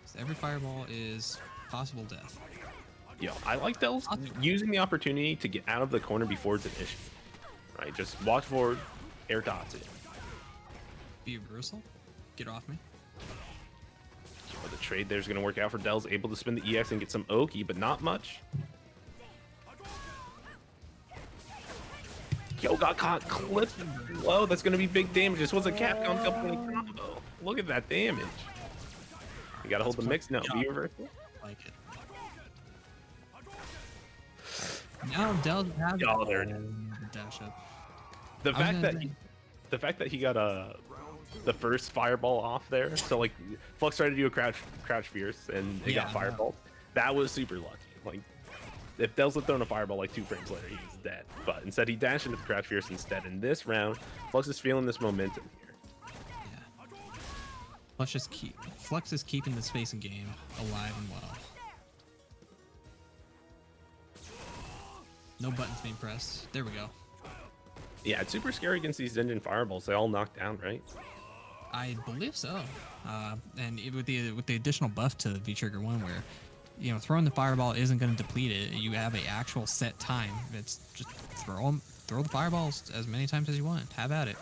So every fireball is possible death. Yo, I like Dells using the opportunity to get out of the corner before it's an issue. Right, just watch forward, air dots it. Be a reversal. Get off me. Well, the trade there's going to work out for Dells, able to spin the EX and get some Oki, but not much. Yo, got caught clipped low. That's going to be big damage. This was a Capcom company combo. Look at that damage. You got to hold the mix. No, be reversal. Like it. Now Dell has Oh, there it is. dash up. The fact that he got the first fireball off there, so like Flux tried to do a crouch fierce and it got fireball. That was super lucky. Like if Dells had thrown a fireball like 2 frames later, he was dead. But instead he dashed into the crouch fierce instead. In this round, Flux is feeling this momentum here. Yeah. Flux is keeping the spacing game alive and well. No buttons being pressed. There we go. Yeah, it's super scary against these engine fireballs. They all knock down, right? I believe so. With the additional buff to V-Trigger 1 where, throwing the fireball isn't going to deplete it. You have a actual set time. It's just throw the fireballs as many times as you want. Have at it.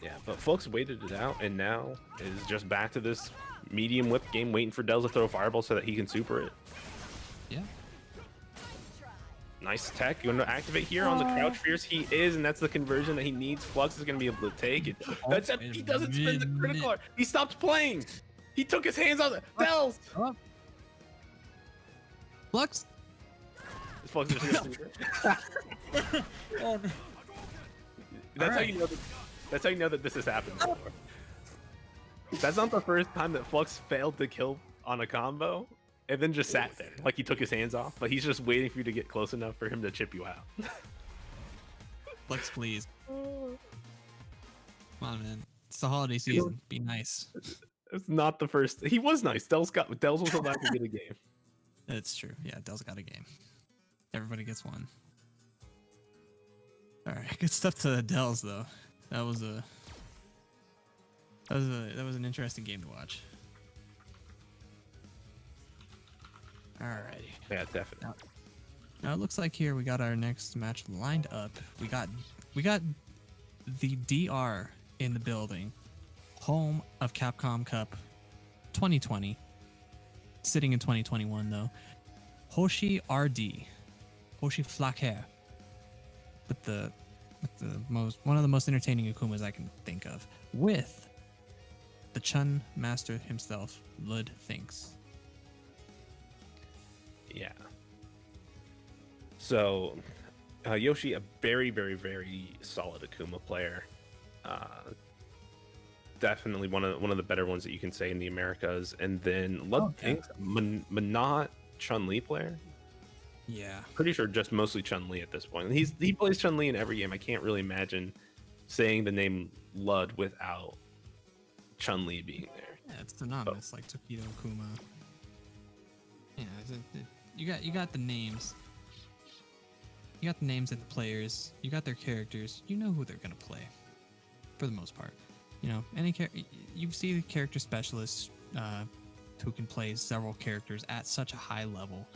Yeah, but Flux waited it out and now is just back to this medium whip game, waiting for Dells to throw a fireball so that he can super it. Yeah. Nice tech. You want to activate here on the crouch fierce? He is, and that's the conversion that he needs. Flux is going to be able to take it. That's it. He doesn't spin the critical art. He stopped playing. He took his hands off it. Dells! Flux? Flux is just That's how you know that. That's how you know that this has happened before. That's not the first time that Flux failed to kill on a combo and then just sat there like he took his hands off, but he's just waiting for you to get close enough for him to chip you out. Flux, please. Come on, man. It's the holiday season. Be nice. It's not the first. He was nice. Dells was allowed to get a game. That's true. Yeah, Dells got a game. Everybody gets one. All right, good stuff to Dells though. That was an interesting game to watch. Alrighty. Yeah, definitely. Now it looks like here we got our next match lined up. We got the DR in the building, home of Capcom Cup 2020, sitting in 2021 though. Hoshi RD, Hoshi Flacker, with one of the most entertaining Akumas I can think of, with the Chun master himself, Lud Thinks. Yeah. So, Yoshi, a very, very, very solid Akuma player. Definitely one of the better ones that you can say in the Americas. And then Lud Thinks, not Chun-Li player. Yeah. Pretty sure just mostly Chun-Li at this point. He plays Chun-Li in every game. I can't really imagine saying the name Lud without Chun-Li being there. Yeah, it's synonymous, like Tokido Akuma. Yeah, you got the names. You got the names of the players. You got their characters. You know who they're gonna play, for the most part. You see the character specialists who can play several characters at such a high level.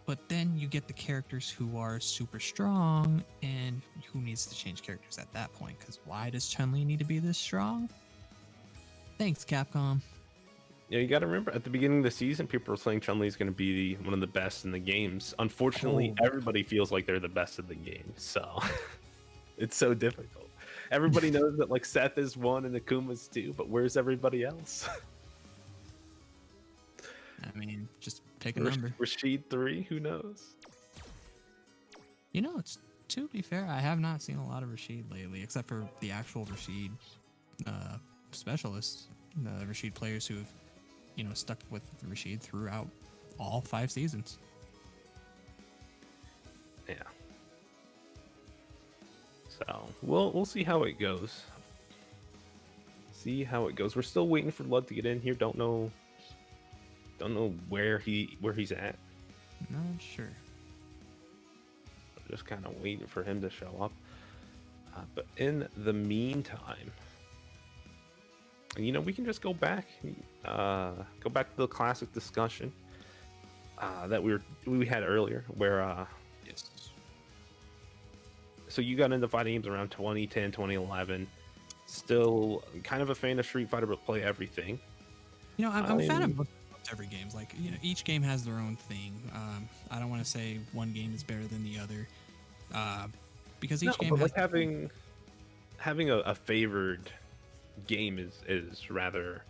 But then you get the characters who are super strong, and who needs to change characters at that point? Because why does Chun-Li need to be this strong? Thanks, Capcom. Yeah, you got to remember, at the beginning of the season, people were saying Chun-Li is going to be one of the best in the games. Unfortunately, everybody feels like they're the best in the game, so it's so difficult. Everybody knows that like Seth is 1 and Akuma's 2, but where's everybody else? I mean, just pick a number. Rashid 3, who knows? It's to be fair, I have not seen a lot of Rashid lately, except for the actual Rashid specialists, the Rashid players who've, stuck with Rashid throughout all 5 seasons. Yeah. So we'll see how it goes. see how it goes. We're still waiting for Lud to get in here. Don't know where he's at. Not sure. Just kind of waiting for him to show up. But in the meantime, we can just go back to the classic discussion that we had earlier, where Yes. so you got into fighting games around 2010, 2011. Still kind of a fan of Street Fighter, but play everything. I'm a fan of most every games. Like, each game has their own thing. I don't want to say one game is better than the other, because each game but has like having a favored game is rather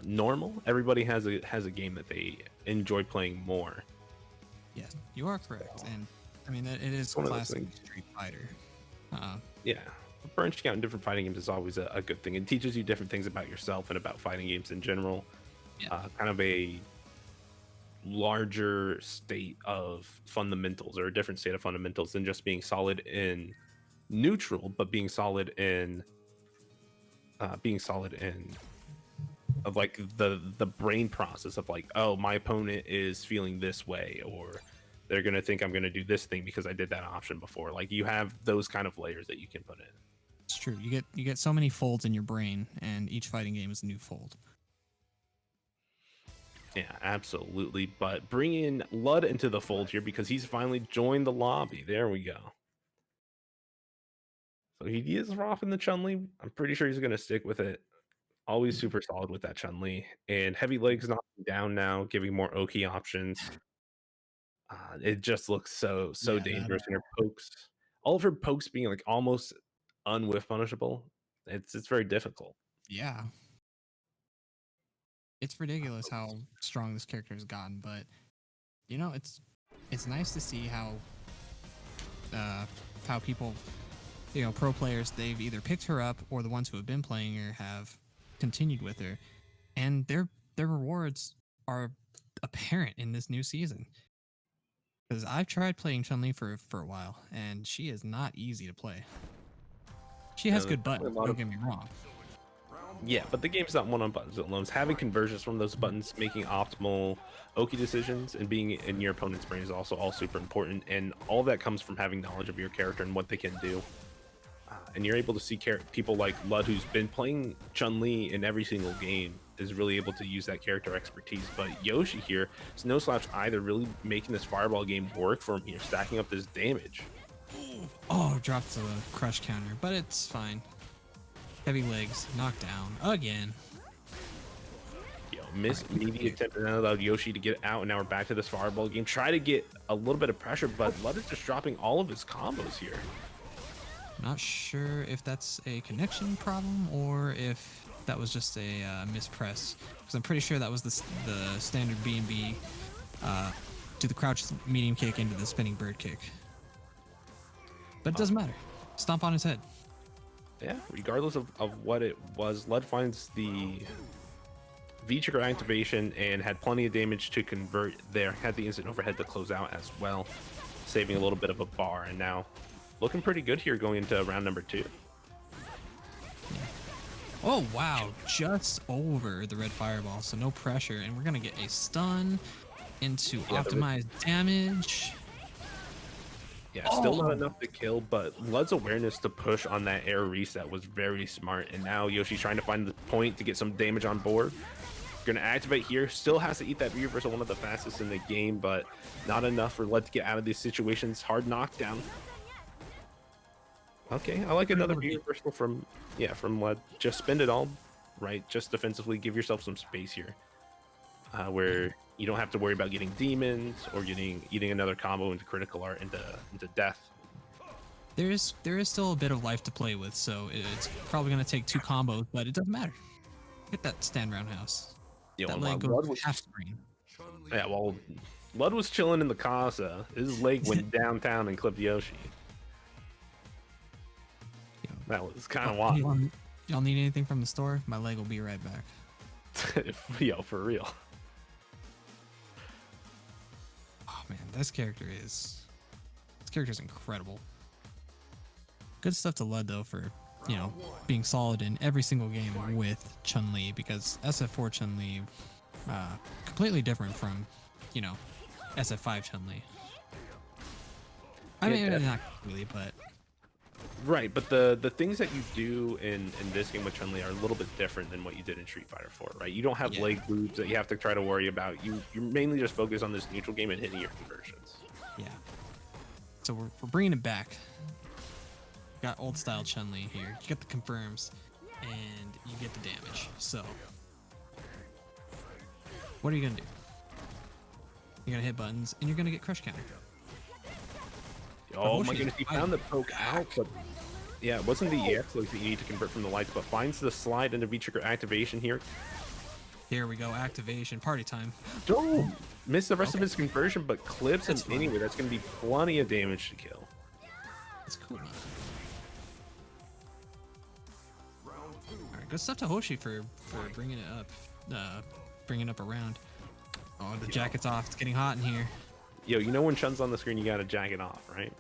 normal. Everybody has a game that they enjoy playing more. Yes, you are correct, and I mean it is one of those classic things. Street Fighter. Yeah, branching out in different fighting games is always a good thing. It teaches you different things about yourself and about fighting games in general. Yeah. Kind of a larger state of fundamentals, or a different state of fundamentals than just being solid in neutral, but being solid in of like the brain process of like, oh, my opponent is feeling this way, or they're gonna think I'm gonna do this thing because I did that option before. Like, you have those kind of layers that you can put in. It's true. You get so many folds in your brain, and each fighting game is a new fold. Yeah, absolutely. But bringing Lud into the fold here because he's finally joined the lobby. There we go. So he is rocking the Chun-Li. I'm pretty sure he's going to stick with it. Always super solid with that Chun-Li. And heavy legs knocking down now, giving more Oki options. It just looks so Yeah, dangerous. And her pokes, all of her pokes being like almost unwhiff punishable. It's very difficult. Yeah. It's ridiculous how strong this character has gotten, but it's nice to see how people, pro players, they've either picked her up, or the ones who have been playing her have continued with her, and their rewards are apparent in this new season. Because I've tried playing Chun-Li for a while, and she is not easy to play. She has Yeah, good there's definitely buttons, a lot don't of get me wrong. Yeah, but the game's not won on buttons alone. It's having conversions from those buttons, making optimal Oki decisions, and being in your opponent's brain is also all super important. And all that comes from having knowledge of your character and what they can do. And you're able to see people like Lud, who's been playing Chun-Li in every single game, is really able to use that character expertise. But Yoshi here is no slouch either, really making this fireball game work for him here, stacking up this damage. Oh, dropped the crush counter, but it's fine. Heavy legs, knocked down again. Missed immediate attempt, and that allowed Yoshi to get out, and now we're back to this fireball game. Try to get a little bit of pressure, but Lud is just dropping all of his combos here. Not sure if that's a connection problem or if that was just a mispress, because I'm pretty sure that was the standard B&B to the crouch medium kick into the spinning bird kick. But it doesn't matter. Stomp on his head. Yeah, regardless of what it was, Lud finds the V-trigger activation and had plenty of damage to convert there. Had the instant overhead to close out as well, saving a little bit of a bar, and now looking pretty good here going into round number 2. Oh, wow. Just over the red fireball, so no pressure. And we're going to get a stun into optimized damage. Yeah, still not enough to kill, but Lud's awareness to push on that air reset was very smart. And now Yoshi's trying to find the point to get some damage on board. Gonna activate here. Still has to eat that reversal, one of the fastest in the game, but not enough for Lud to get out of these situations. Hard knockdown. Okay, I like another reversal from Lud. Just spend it all right. Just defensively, give yourself some space here, where you don't have to worry about getting demons or eating another combo into critical art into death. There is still a bit of life to play with, so it's probably going to take 2 combos, but it doesn't matter. Get that stand roundhouse. That leg goes half screen. Yeah, well, Lud was chilling in the Casa. His leg went downtown and clipped Yoshi. That was kind of wild. Y'all need anything from the store? My leg will be right back. Yo, for real. Oh man, this character is incredible. Good stuff to Lud though for you know, being solid in every single game with Chun-Li, because SF4 Chun-Li, completely different from, you know, SF5 Chun-Li. I mean, not completely, but Right, but the things that you do in this game with Chun-Li are a little bit different than what you did in Street Fighter 4, right? You don't have yeah, leg loops that you have to try to worry about. You're mainly just focused on this neutral game and hitting your conversions. yeah. So we're bringing it back. Got old style Chun-Li here. You get the confirms, and you get the damage. So, what are you gonna do? You're gonna hit buttons, and you're gonna get crush counter. Oh my goodness, he found the poke out, but yeah, it wasn't the EX like that you need to convert from the lights, but finds the slide into V-trigger activation here. Here we go, activation, party time. Don't miss the rest of his conversion, but clips him anyway. That's going to be plenty of damage to kill. That's cool. All right, good stuff to Hoshi for bringing it up, bringing up around. Oh, the jacket's off. It's getting hot in here. Yo, you know when Chun's on the screen, you got to jack it off, right?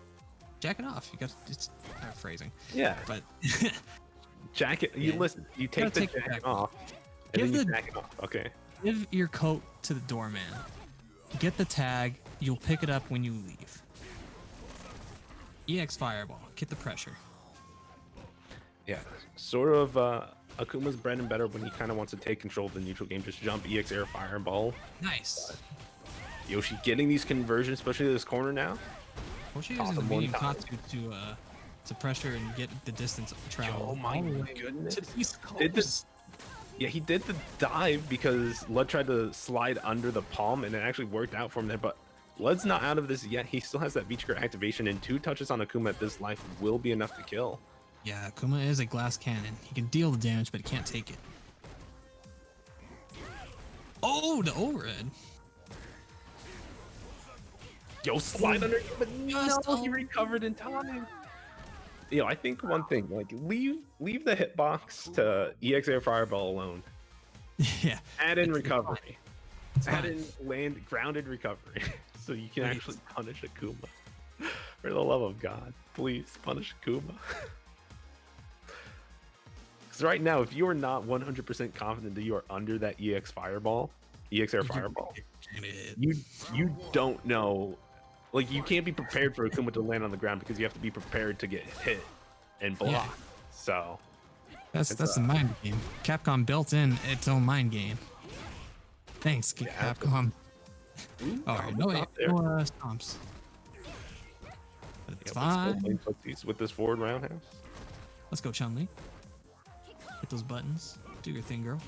Jack it off. You got it's phrasing. Yeah, but jack it. You listen. You take the jacket off, and then you jack it off. Okay. Give your coat to the doorman. Get the tag. You'll pick it up when you leave. EX Fireball. Get the pressure. Yeah, sort of Akuma's bread and butter when he kind of wants to take control of the neutral game. Just jump EX Air Fireball. Nice. Yoshi getting these conversions, especially to this corner now. Hoshi using the medium Katsu to pressure and get the distance travel. Oh my goodness. To he did the dive because Lud tried to slide under the palm and it actually worked out for him there, but Lud's not out of this yet. He still has that V-trigger activation, and 2 touches on Akuma at this life will be enough to kill. Yeah, Akuma is a glass cannon. He can deal the damage, but he can't take it. Oh, the overhead. Yo, slide under, but no, he recovered in time. You know, I think one thing, like leave the hitbox to EX Air Fireball alone. Yeah. Add in recovery. Add in grounded recovery, so you can actually punish Akuma. For the love of God, please punish Akuma. Because right now, if you are not 100% confident that you are under that EX Air Fireball, you don't know. Like, you can't be prepared for Akuma to land on the ground because you have to be prepared to get hit and block. Yeah. So that's the mind game. Capcom built in its own mind game. Thanks, Capcom. All right, no stomps. It's fine. With this forward roundhouse. Let's go, Chun-Li. Hit those buttons. Do your thing, girl.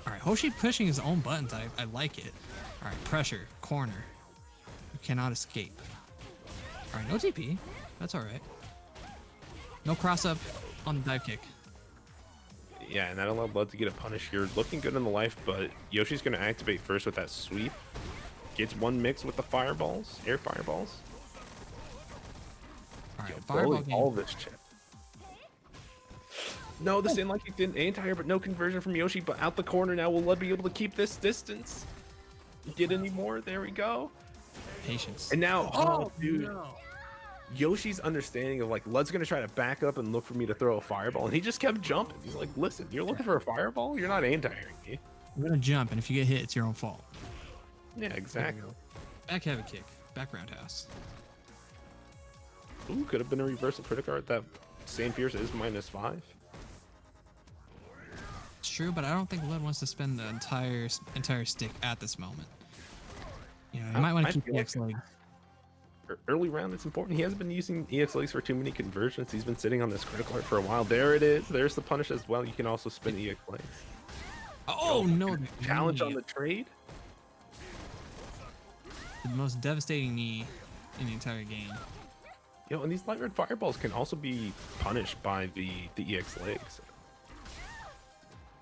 All right, Hoshi pushing his own buttons. I like it. All right, pressure, corner. You cannot escape. All right, no TP. That's all right. No cross up on the dive kick. Yeah, and that allowed Blood to get a punish here. Looking good in the life, but Yoshi's going to activate first with that sweep. Gets one mix with the fireballs, air fireballs. All right, fireball game. All this chip. No, this didn't like he did anti-air, but no conversion from Yoshi. But out the corner now, will Lud be able to keep this distance? Get any more? There we go. Patience. And now, oh dude. No. Yoshi's understanding of like Lud's gonna try to back up and look for me to throw a fireball, and he just kept jumping. He's like, "Listen, you're looking for a fireball. You're not anti-airing me. I'm gonna jump, and if you get hit, it's your own fault." Yeah, exactly. Back heavy kick, back roundhouse. Ooh, could have been a reversal critical art. That same Fierce is -5. It's true, but I don't think Lud wants to spend the entire stick at this moment. You know, you might want to keep EX legs. Early round, it's important. He hasn't been using EX legs for too many conversions. He's been sitting on this critical art for a while. There it is. There's the punish as well. You can also spin EX legs. Oh no! Challenge on the trade. The most devastating knee in the entire game. Yo, and these light red fireballs can also be punished by the EX legs.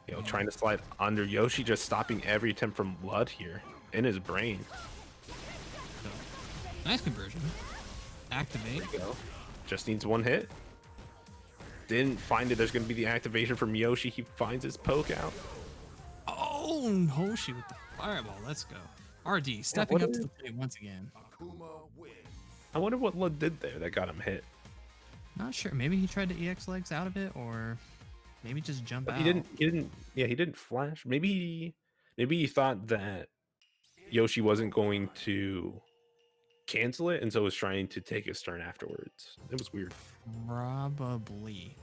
You know, trying to slide under Yoshi, just stopping every attempt from Lud here in his brain. So, nice conversion. Activate. There you go. Just needs one hit. Didn't find it. There's going to be the activation from Yoshi. He finds his poke out. Oh, Hoshi with the fireball. Let's go. RD stepping up to the plate once again. Akuma wins. I wonder what Lud did there that got him hit. Not sure. Maybe he tried to EX legs out of it, or maybe just jump But out. he didn't. He didn't. Yeah, he didn't flash. Maybe he thought that Yoshi wasn't going to cancel it, and so was trying to take his turn afterwards. It was weird. Probably.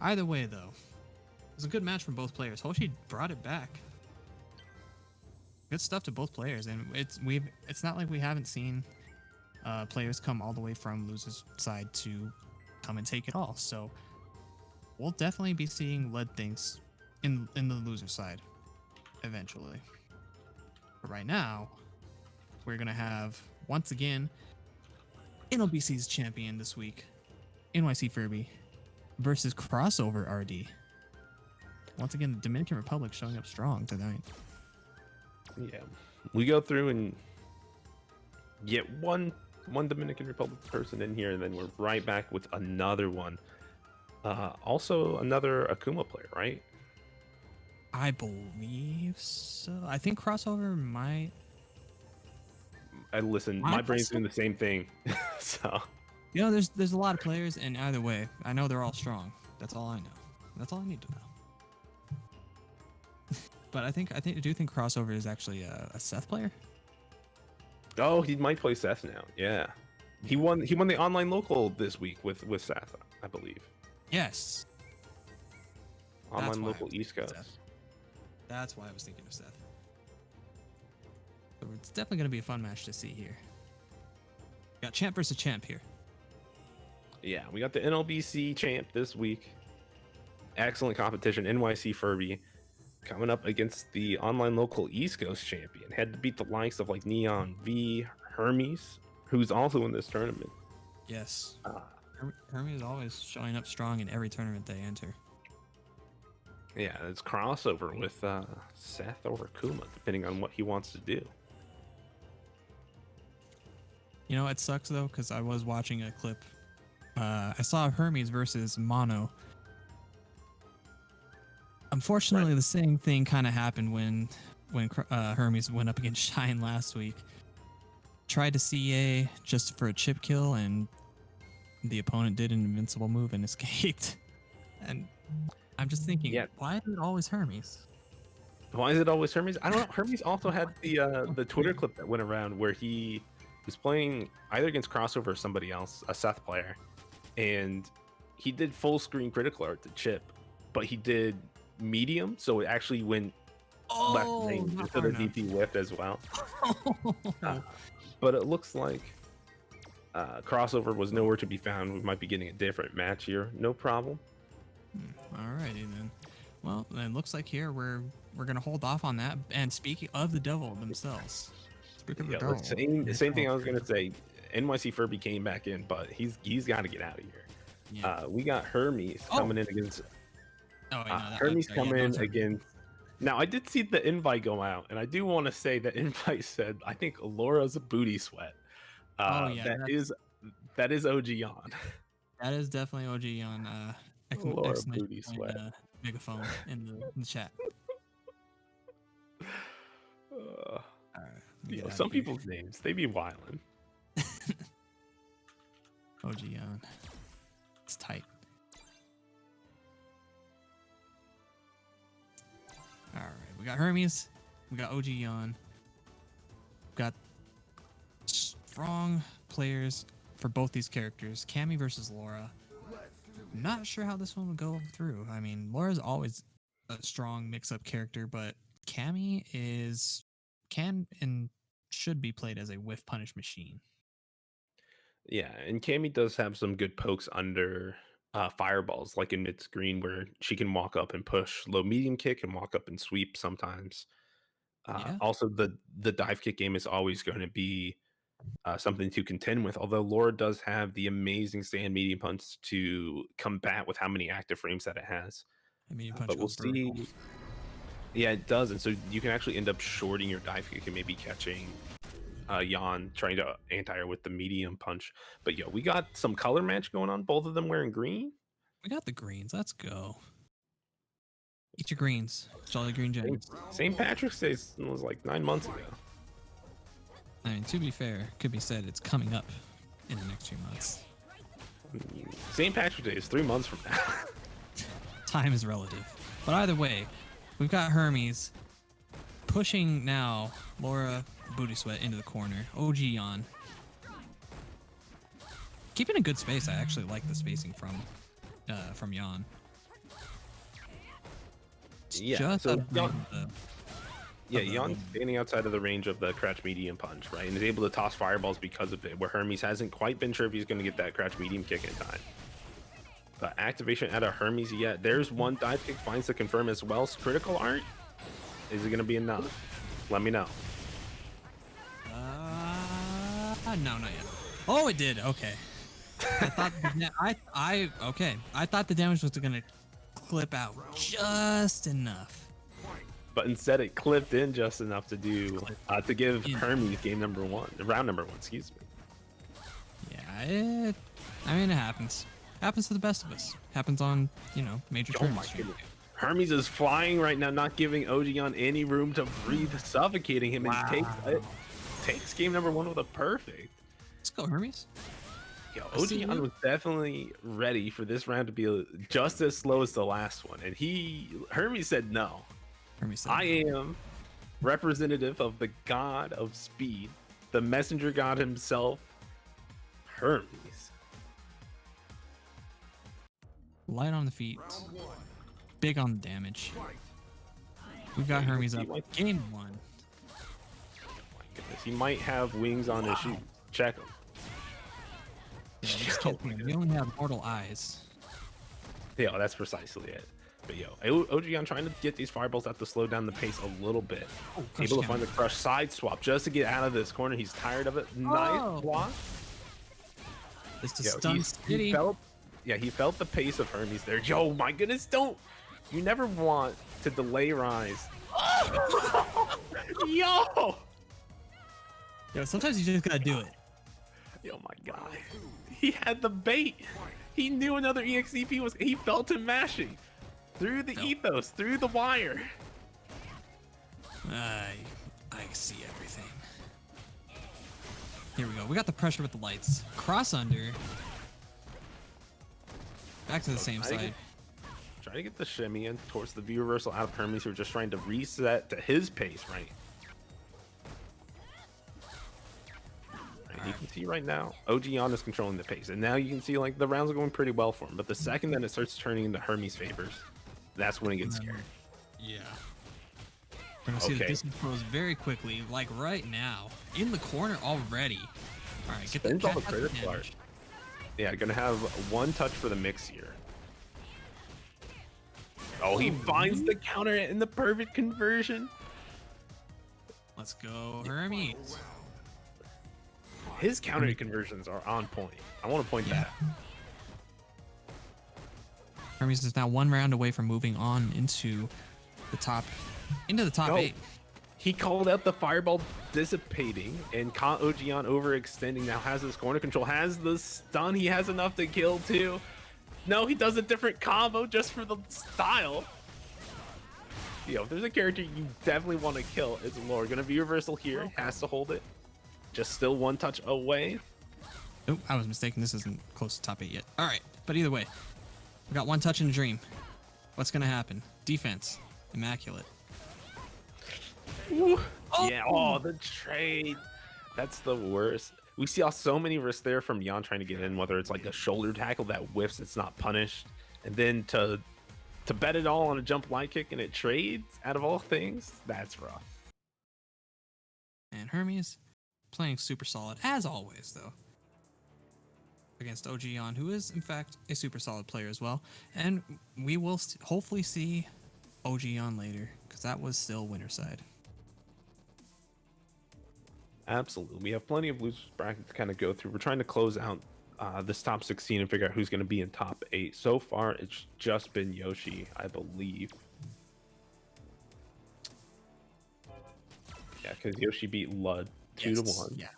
Either way, though, it was a good match from both players. Hoshi brought it back. Good stuff to both players, and it's not like we haven't seen players come all the way from losers side to come and take it all. So we'll definitely be seeing lead things in the loser side eventually. But right now, we're gonna have once again NLBC's champion this week, NYC Furby, versus Crossover RD. Once again, the Dominican Republic showing up strong tonight. Yeah, we go through and get one Dominican Republic person in here, and then we're right back with another one. Also, another Akuma player, right? I believe so. I think Crossover might. I listen. Might My brain's also- doing the same thing. So You know, there's a lot of players, and either way, I know they're all strong. That's all I know. That's all I need to know. But I do think Crossover is actually a Seth player. oh, he might play Seth now. Yeah, he won the online local this week with Seth, I believe. Yes, Online why I local was East thinking Coast. Seth. That's why I was thinking of Seth. So it's definitely going to be a fun match to see here. Got champ versus champ here. Yeah, we got the NLBC champ this week. Excellent competition. NYC Furby coming up against the online local East Coast champion. Had to beat the likes of like Neon V, Hermes, who's also in this tournament. Yes. Uh, Hermes is always showing up strong in every tournament they enter. yeah, it's crossover with Seth or Akuma, depending on what he wants to do. You know, it sucks though, because I was watching a clip. I saw Hermes versus Mono. Unfortunately, Right. the same thing kind of happened when Hermes went up against Shine last week. Tried to CA just for a chip kill, and the opponent did an invincible move and escaped. And I'm just thinking, Yeah. why is it always Hermes? Why is it always Hermes? I don't know. Hermes also had the Twitter clip that went around where he was playing either against crossover or somebody else, a Seth player, and he did full screen critical art to chip, but he did medium, so it actually went left range not instead far of enough. DP whiffed as well. But it looks like crossover was nowhere to be found. We might be getting a different match here. No problem. Alrighty then. Well, it looks like here we're gonna hold off on that. And speaking of the devil themselves, speaking of Yeah, the like devil, same thing I was gonna say. NYC Furby came back in, but he's got to get out of here. Yeah. We got Hermes coming in against Oh, wait, no, that- Hermes sorry, yeah, coming in those are- against. Now I did see the invite go out, and I do want to say that invite said I think Laura's a booty sweat. Oh, yeah, that is OG on. That is definitely OG on Laura exclamation Booty point, Sweat. megaphone in the chat. Uh, Get yo, outta some here. people's names they be wildin'. OG on. It's tight. All right, we got Hermes, we got OG on. We got strong players for both these characters. Cammy versus Laura. Not sure how this one would go through. I mean, Laura's always a strong mix-up character, but Cammy can and should be played as a whiff punish machine. Yeah, and Cammy does have some good pokes under fireballs, like in mid screen, where she can walk up and push low medium kick and walk up and sweep sometimes. Yeah. Also, the dive kick game is always going to be something to contend with. Although Laura does have the amazing stand medium punch to combat with how many active frames that it has. I mean, punch But we'll goes vertical. see. Yeah, it does, and so you can actually end up shorting your dive kick and maybe catching Jan trying to anti-air with the medium punch. But yo, we got some color match going on. Both of them wearing green. We got the greens. Let's go. Eat your greens. Jolly Green Giants. St. Patrick's Day was like 9 months ago. I mean, to be fair, could be said it's coming up in the next few months. St. Patrick's Day is 3 months from now. Time is relative. But either way, we've got Hermes pushing now Laura Booty Sweat into the corner. OG on. Keeping a good space. I actually like the spacing from Jan. Yeah, Just so out of range of the- Yeah, of the- Jan's standing outside of the range of the crouch medium punch, right? And is able to toss fireballs because of it, where Hermes hasn't quite been sure if he's going to get that crouch medium kick in time. But activation out of Hermes yet. There's one dive kick, finds to confirm as well. Critical art? Is it going to be enough? Let me know. No, not yet. Oh, it did. Okay. I thought I thought the damage was gonna clip out just enough. But instead, it clipped in just enough to do to give Yeah. Hermes game number 1, round number 1. Excuse me. Yeah, I mean, it happens. Happens to the best of us. Happens on, major Oh my tournaments. goodness. Hermes is flying right now, not giving OGN any room to breathe, suffocating him, and takes game number 1 with a perfect. Let's go, Hermes. Yo, see OGN you. was definitely ready for this round to be just as slow as the last one, and Hermes said no. Hermes said, I am representative of the god of speed, the messenger god himself, Hermes. light on the feet, big on the damage. We've got Hermes up. Game 1. My goodness, he might have wings on his shoe. Check him. Yeah, just Oh kidding. my We only have mortal eyes. Yeah, that's precisely it. But yo, OGN trying to get these fireballs out to slow down the pace a little bit. crush Able to counter. find the crush side swap just to get out of this corner. He's tired of it. Nice Oh. block. It's a Yo, stun he city. felt the pace of Hermes there. Yo, my goodness, you never want to delay rise. Yo! Yo, sometimes you just gotta do it. Yo, my God. He had the bait. He knew another EXCP he felt him mashing. Through the ethos, through the wire. I see everything. Here we go. We got the pressure with the lights. Cross under. Back to the same side. Try to get the shimmy in towards the view reversal out of Hermes, who are just trying to reset to his pace, right? You can see right now, OGN is controlling the pace, and now you can see like the rounds are going pretty well for him. But the second that it starts turning into Hermes' favors, that's when he gets scared. Yeah. We're gonna see the Okay. distance pros very quickly, like right now, in the corner already. All right, get the Spends all the check out the critical damage. Yeah, gonna have one touch for the mix here. Oh, he finds the counter in the perfect conversion. Let's go, Hermes. His counter conversions are on point. I want to point Yeah. that. Hermes is now one round away from moving on into the top Yo, 8. He called out the fireball dissipating and caught OGN overextending. Now has his corner control, has the stun. He has enough to kill too. No, he does a different combo just for the style. Yo, if there's a character you definitely want to kill, it's Lord. Gonna be reversal here. Has to hold it. Just still one touch away. Nope, I was mistaken. This isn't close to top 8 yet. All right, but either way, we got one touch in a dream. What's gonna happen? Defense, immaculate. Ooh. Yeah, oh, the trade. That's the worst. We saw so many risks there from Jan trying to get in, whether it's like a shoulder tackle that whiffs, it's not punished. And then to bet it all on a jump light kick and it trades out of all things, that's rough. And Hermes playing super solid, as always, though. Against OGN, who is, in fact, a super solid player as well. And we will hopefully see OGN later, because that was still winner side. Absolutely. We have plenty of losers bracket to kind of go through. We're trying to close out this top 16 and figure out who's going to be in top 8. So far, it's just been Yoshi, I believe. Yeah, because Yoshi beat Lud 2-1. Yeah.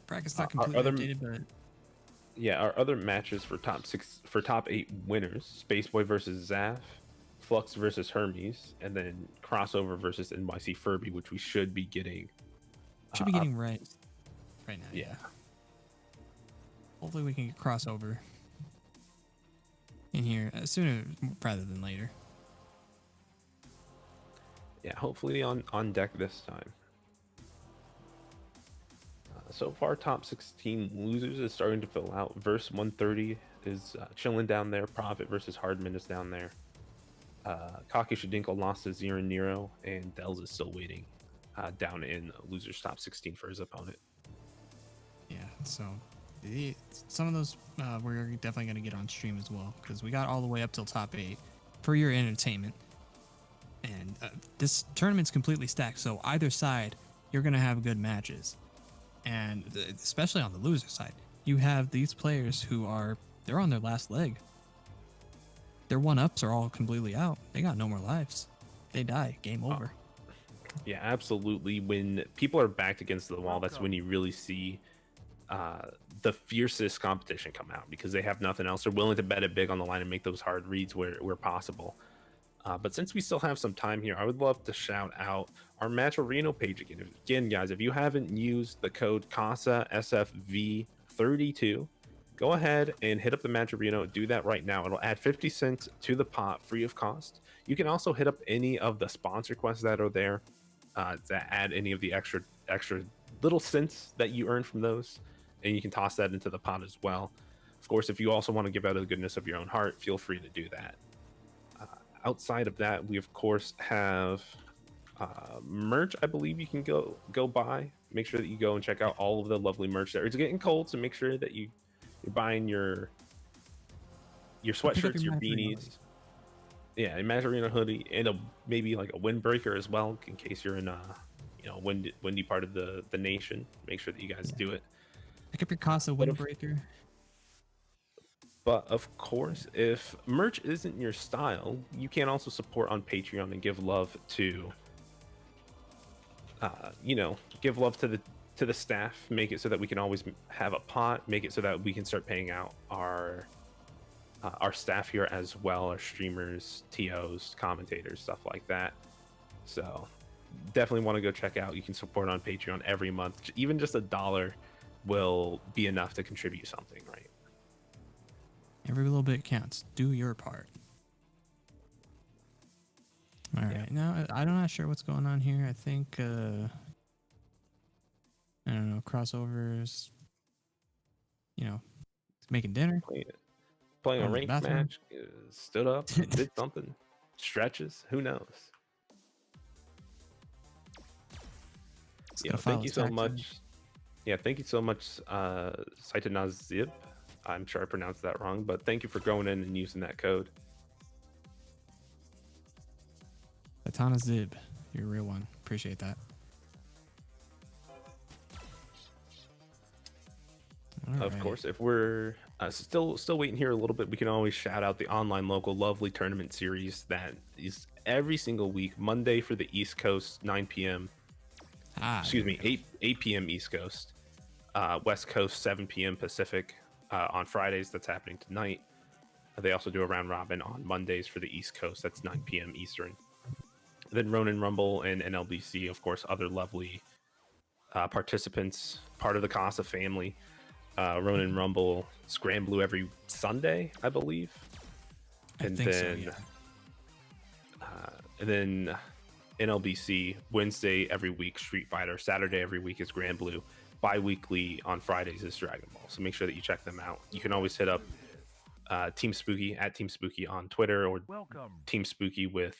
Bracket's not Our completely other- updated, but Yeah, our other matches for top 8 winners: Spaceboy versus Zaf, Flux versus Hermes, and then crossover versus NYC Furby, which we should be getting. should be getting right now. Yeah. Hopefully we can get crossover in here sooner rather than later. Yeah, hopefully on deck this time. So far, top 16 losers is starting to fill out. Verse 130 is chilling down there. Profit versus Hardman is down there. Kaki Shadinko lost to Zero Nero, and Dells is still waiting down in losers top 16 for his opponent. Yeah, so some of those we're definitely going to get on stream as well, because we got all the way up till top 8 for your entertainment. And this tournament's completely stacked, so either side, you're going to have good matches. And especially on the loser side, you have these players who they're on their last leg. Their one-ups are all completely out. They got no more lives. They die. Game over. Yeah, absolutely. When people are backed against the wall, that's when you really see the fiercest competition come out, because they have nothing else. They're willing to bet it big on the line and make those hard reads where possible. But since we still have some time here, I would love to shout out our Match Arena page again. Again, guys, if you haven't used the code Casa SFV 32, go ahead and hit up the Match Arena. Do that right now. It'll add 50 cents to the pot free of cost. You can also hit up any of the sponsor quests that are there to add any of the extra little cents that you earn from those, and you can toss that into the pot as well. Of course, if you also want to give out of the goodness of your own heart, feel free to do that. Outside of that, we of course have merch. I believe you can go buy. Make sure that you go and check out all of the lovely merch there. It's getting cold, so make sure that you're buying your sweatshirts, your beanies. Yeah, a Match Arena hoodie, and maybe like a windbreaker as well, in case you're in windy part of the nation. Make sure that you guys do it. Pick up your Casa windbreaker. But of course, if merch isn't your style, you can also support on Patreon and give love to, give love to the staff. Make it so that we can always have a pot. Make it so that we can start paying out our staff here as well, our streamers, TOs, commentators, stuff like that. So definitely want to go check out. You can support on Patreon every month. Even just $1 will be enough to contribute something, right? Every little bit counts. Do your part. All right. Now, I'm not sure what's going on here. I think, I don't know, crossovers, making dinner. Playing a ranked match, stood up, did something, stretches, who knows? Thank you so much. Yeah, thank you so much, Saitanazib. I'm sure I pronounced that wrong, but thank you for going in and using that code. Saitanazib, you're a real one. Appreciate that. Of course, if we're still waiting here a little bit, we can always shout out the online local lovely tournament series that is every single week, Monday for the East Coast, 9 p.m. Excuse me, 8 p.m. East Coast, West Coast, 7 p.m. Pacific. On Fridays, that's happening tonight. They also do a round robin on Mondays for the East Coast. That's 9 p.m. Eastern. Then Ronin Rumble and NLBC, of course, other lovely participants, part of the Casa family. Ronin Rumble, Scram Blue every Sunday, I believe. And then NLBC, Wednesday every week, Street Fighter. Saturday every week is Grand Blue. Bi-weekly on Fridays is Dragon Ball. So make sure that you check them out. You can always hit up Team Spooky at Team Spooky on Twitter, or Team Spooky with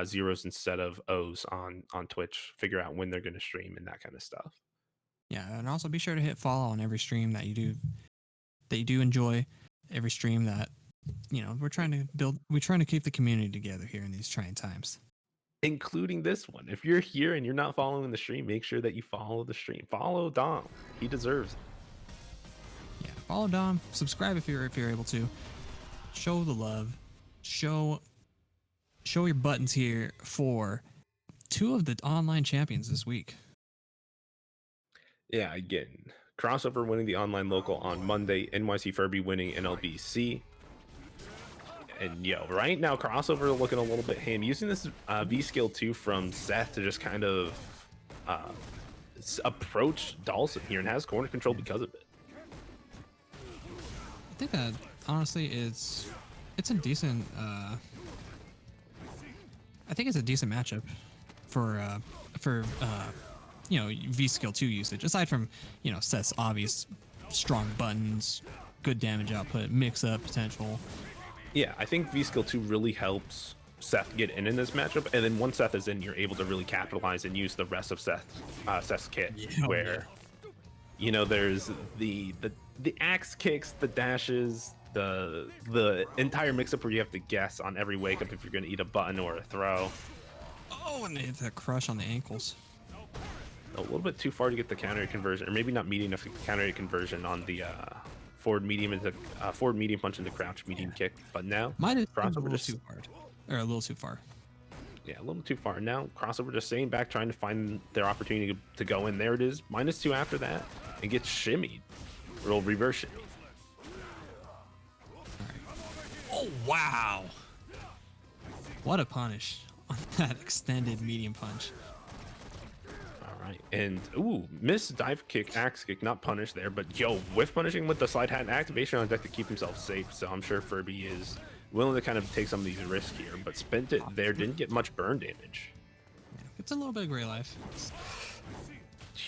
zeros instead of O's on Twitch. Figure out when they're going to stream and that kind of stuff. Yeah, and also be sure to hit follow on every stream that you do enjoy. Every stream that we're trying to keep the community together here in these trying times, including this one. If you're here and you're not following the stream, make sure that you follow the stream. Follow Dom. He deserves it. Yeah, follow Dom. Subscribe if you're able to. Show the love. Show your buttons here for 2 of the online champions this week. Yeah, again, Crossover winning the online local on Monday, NYC Furby winning NLBC. And right now Crossover looking a little bit ham, using this V skill 2 from Seth to just kind of approach Dawson here, and has corner control because of it. think that honestly it's a decent I think it's a decent matchup for V skill 2 usage, aside from Seth's obvious strong buttons, good damage output, mix up potential. Yeah, I think V skill 2 really helps Seth get in this matchup, and then once Seth is in, you're able to really capitalize and use the rest of Seth's kit, where there's the axe kicks, the dashes, the entire mix-up where you have to guess on every wake up if you're going to eat a button or a throw. Oh, and it's a crush on the ankles. A little bit too far to get the counter conversion, or maybe not meeting enough counter conversion on the forward medium punch into crouch medium kick. But now Mine is a crossover little too hard, or a little too far. Yeah, a little too far. Now crossover just staying back, trying to find their opportunity to go in. There it is, -2 after that, and gets shimmied. Roll reverse shimmy. Oh wow! What a punish on that extended medium punch. Right, and ooh, miss dive kick, axe kick, not punished there, but whiff punishing with the slide hat and activation on deck to keep himself safe. So I'm sure Furby is willing to kind of take some of these risks here, but spent it there, didn't get much burn damage. Yeah, it's a little bit of gray life.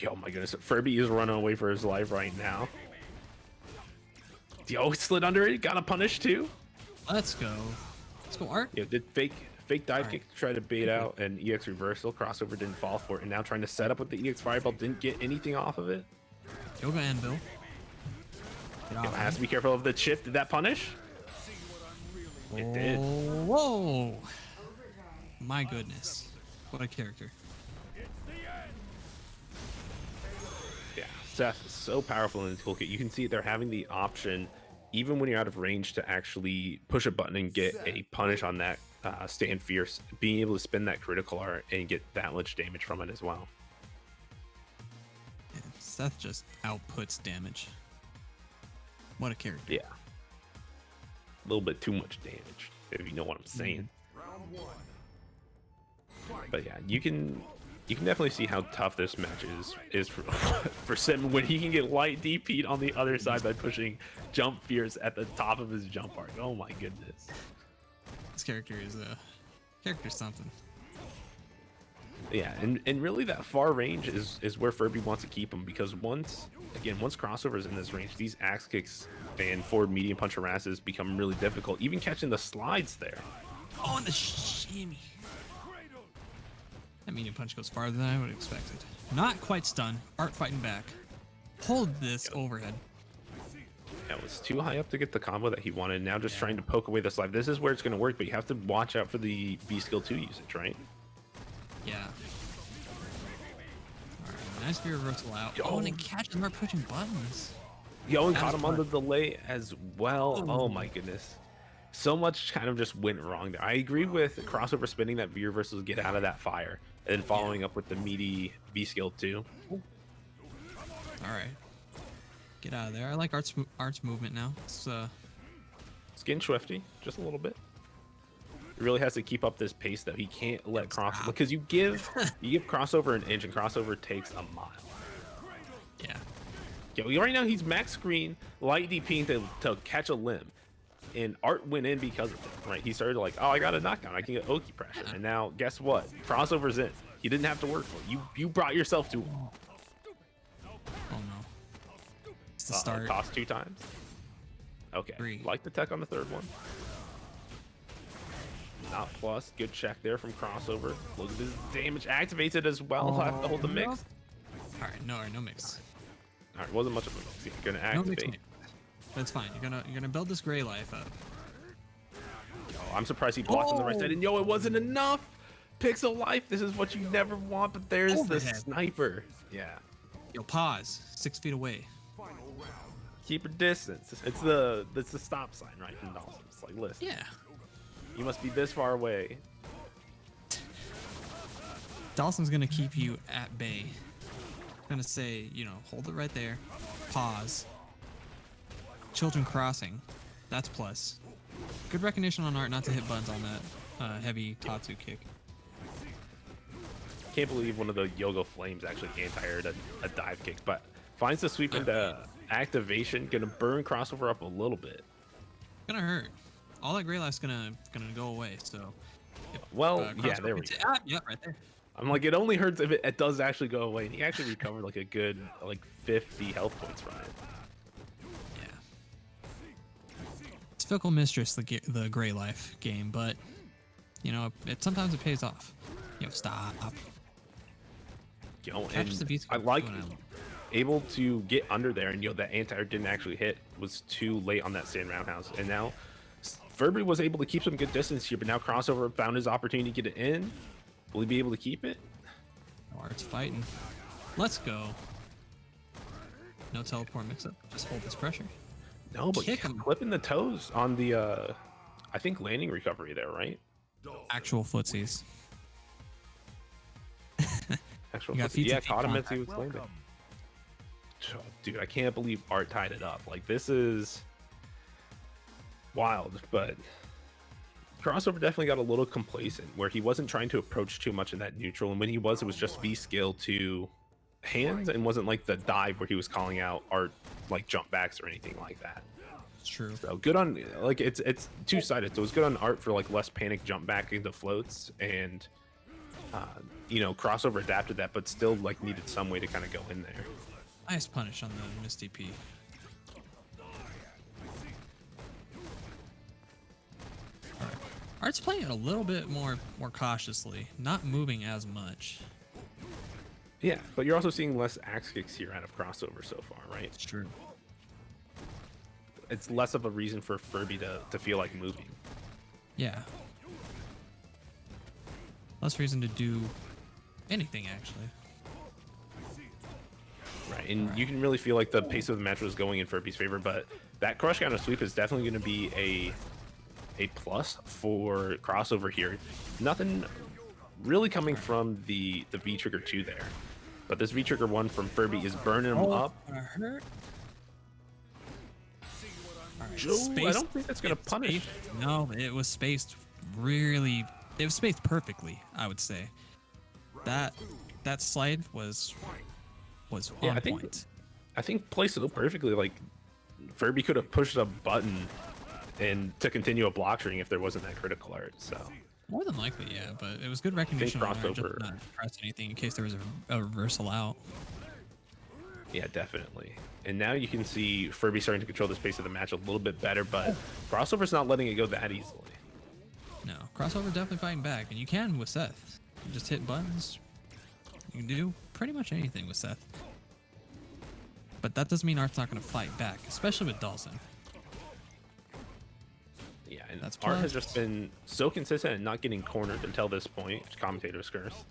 Oh my goodness, Furby is running away for his life right now. He slid under it, got a punish too. Let's go, Art. Yeah, did fake dive kick to try to bait out an EX reversal. Crossover didn't fall for it, and now trying to set up with the EX fireball, didn't get anything off of it. Yoga Anvil. Has to be careful of the chip. Did that punish? It did. Whoa! My goodness, what a character. Yeah, Seth is so powerful in the toolkit. You can see they're having the option, even when you're out of range, to actually push a button and get a punish on that. Stand fierce, being able to spin that critical art and get that much damage from it as well. Yeah, Seth just outputs damage. What a character. Yeah, a little bit too much damage, if you know what I'm saying. But yeah, you can definitely see how tough this match is for Sim when he can get light DP'd on the other side by pushing jump fierce at the top of his jump arc. Oh my goodness. This character is something. Yeah, and really that far range is where Furby wants to keep him, because once crossover's in this range, these axe kicks and forward medium punch harasses become really difficult. Even catching the slides there. Oh, and the shimmy. That medium punch goes farther than I would have expected. Not quite stunned. Art fighting back. Hold this overhead. That was too high up to get the combo that he wanted. Now just trying to poke away the slide. This is where it's going to work, but you have to watch out for the V skill 2 usage, right? Yeah. All right, nice V reversal out. Oh, and it catches Art pushing buttons. And caught him on the delay as well. Oh my goodness. So much kind of just went wrong there. I agree with crossover spinning that V reversal to get out of that fire, and then following up with the meaty V skill 2. All right. Get out of there. I like Art's movement now. It's getting swifty just a little bit. He really has to keep up this pace though. He can't let crossover, because you give crossover an inch and crossover takes a mile. Yeah. Right now he's max screen, light DPing to catch a limb. And Art went in because of it, right? He started like, oh, I got a knockdown, I can get Oki pressure. And now guess what? Crossover's in. You didn't have to work for it. You brought yourself to it. Oh no. It's the start. Toss 2 times. Okay. 3. Like the tech on the third one. Not plus. Good check there from crossover. Look at this damage. Activates it as well. Have to hold the mix. All right, no mix. All right, wasn't much of a mix. You're gonna No activate. mix. That's fine. You're gonna build this gray life up. I'm surprised he blocked on the right side. And it wasn't enough. Pixel life. This is what you never want. But there's Overhead. the sniper. Yeah. Pause. 6 feet away. Keep your distance. It's the stop sign, right, from Dawson. It's like, listen. Yeah. You must be this far away. Dawson's gonna keep you at bay. Gonna say, hold it right there. Pause. Children crossing. That's plus. Good recognition on Art not to hit buttons on that heavy Tatsu kick. Can't believe one of the Yoga Flames actually anti-aired a dive kick, but finds the sweep into activation gonna burn crossover up a little bit. Gonna hurt. All that gray life's gonna go away. So, if, Well, yeah, crossover there we gets go. yeah, right there. I'm like, it only hurts if it does actually go away, and he actually recovered like a good 50 health points from it. Yeah. It's Fickle Mistress, the gray life game, but you know, sometimes it pays off. Stop. And I like able to get under there, and that anti-air didn't actually hit, was too late on that sand roundhouse, and now Furby was able to keep some good distance here, but now crossover found his opportunity to get it in. Will he be able to keep it? Art's fighting. Let's go. No teleport mix-up. Just hold this pressure. No, but clipping the toes on the, I think landing recovery there, right? Actual footsies. Actual footsies. Yeah, caught him as he was landing. Dude, I can't believe Art tied it up. Like, this is wild, but crossover definitely got a little complacent where he wasn't trying to approach too much in that neutral, and when he was, it was just V skill to hands and wasn't like the dive where he was calling out Art like jump backs or anything like that. It's true. So good on, like, it's two-sided. So it was good on Art for like less panic jump back into floats, and crossover adapted that, but still like needed some way to kind of go in there. Nice punish on the Misty P. Alright. Art's playing it a little bit more cautiously, not moving as much. Yeah, but you're also seeing less axe kicks here out of crossover so far, right? It's true. It's less of a reason for Furby to feel like moving. Yeah. Less reason to do anything, actually. Right, and you can really feel like the pace of the match was going in Furby's favor, but that crush counter sweep is definitely going to be a plus for crossover here. Nothing really coming from the V trigger 2 there, but this V trigger 1 from Furby is burning him up. Hurt. Joe, I don't think that's going to punish. No, it was spaced really. It was spaced perfectly, I would say. That slide was on point. I think placed it perfectly. Like, Furby could have pushed a button and to continue a block string if there wasn't that critical art. So more than likely, yeah. But it was good recognition on just not press anything in case there was a reversal out. Yeah, definitely. And now you can see Furby starting to control the pace of the match a little bit better, but crossover's not letting it go that easily. No, crossover definitely fighting back, and you can with Seth. You just hit buttons. You can do pretty much anything with Seth. But that doesn't mean Art's not going to fight back, especially with Dawson. Yeah, and Art has just been so consistent and not getting cornered until this point. Commentator's curse.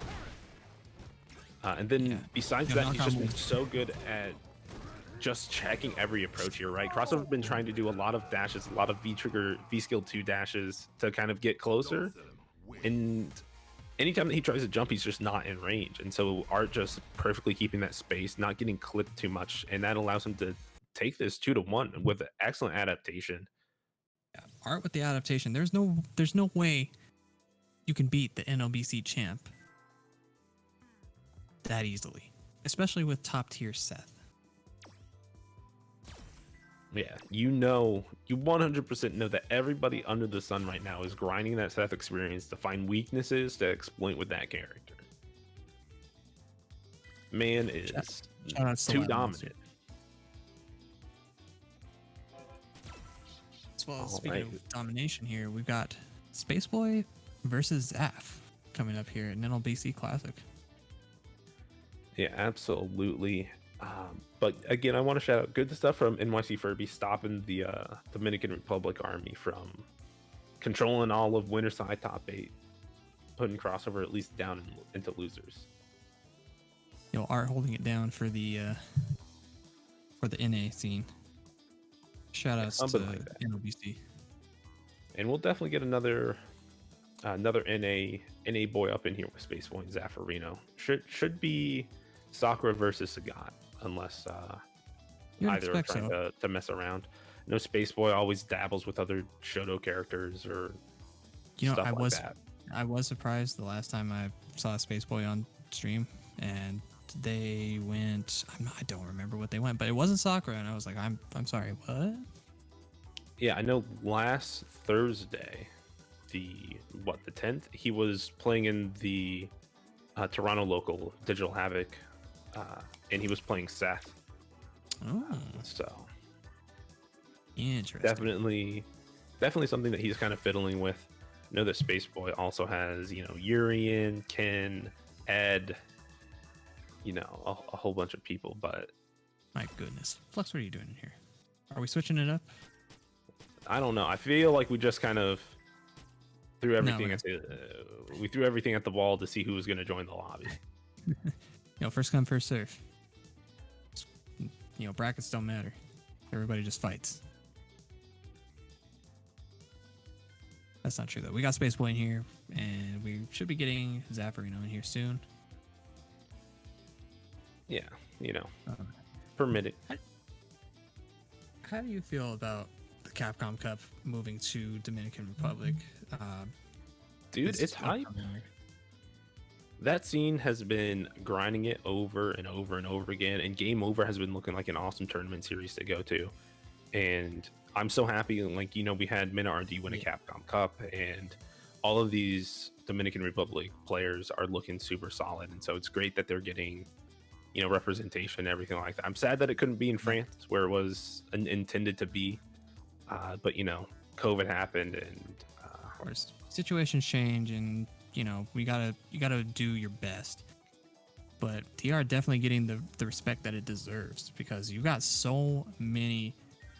And then besides that, he's just been so good at just checking every approach here, right? Crossover's been trying to do a lot of dashes, a lot of V-trigger, V-skill 2 dashes to kind of get closer. And anytime that he tries to jump, he's just not in range. And so Art just perfectly keeping that space, not getting clipped too much. And that allows him to take this 2-1 with excellent adaptation. Yeah, Art with the adaptation. There's no way you can beat the NLBC champ that easily, especially with top tier Seth. Yeah, you 100% know that everybody under the sun right now is grinding that Seth experience to find weaknesses to exploit with that character. Man is too dominant. Well, speaking of domination here, we've got Spaceboy versus Zaf coming up here at NLBC Classic. Yeah, absolutely. But again, I want to shout out good stuff from NYC Furby stopping the Dominican Republic army from controlling all of Winterside top 8, putting crossover at least down into losers. Art holding it down for the NA scene. Shout outs to like NLBC. And we'll definitely get another NA boy up in here with Spaceboy and Zaffarino. Should be Sakura versus Sagat, unless either are trying to mess around. No, Spaceboy always dabbles with other Shoto characters or stuff like that. I was surprised the last time I saw Spaceboy on stream, and They went. I don't remember what they went, but it wasn't Sakura, and I was like, I'm sorry, what? Yeah, I know last Thursday, the 10th, he was playing in the Toronto local Digital Havoc, and he was playing Seth. Oh, So interesting. definitely something that he's kind of fiddling with. I know that Space Boy also has, Urian, Ken, Ed, a whole bunch of people, but My goodness, Flux, what are you doing in here? Are we switching it up? I don't know. I feel like we just kind of threw everything we're at we threw everything at the wall to see who was going to join the lobby. First come, first serve. Brackets don't matter. Everybody just fights. That's not true though. We got Space Boy in here, and we should be getting Zaffarino in here soon. Yeah, permitted. How do you feel about the Capcom Cup moving to Dominican Republic? Dude, it's hype. That scene has been grinding it over and over and over again, and Game Over has been looking like an awesome tournament series to go to. And I'm so happy, like, we had Mina RD win a Capcom Cup, and all of these Dominican Republic players are looking super solid. And so it's great that they're getting, representation and everything like that. I'm sad that it couldn't be in France where it was intended to be. But, COVID happened, and of course, situations change, and you gotta do your best. But DR definitely getting the respect that it deserves, because you got so many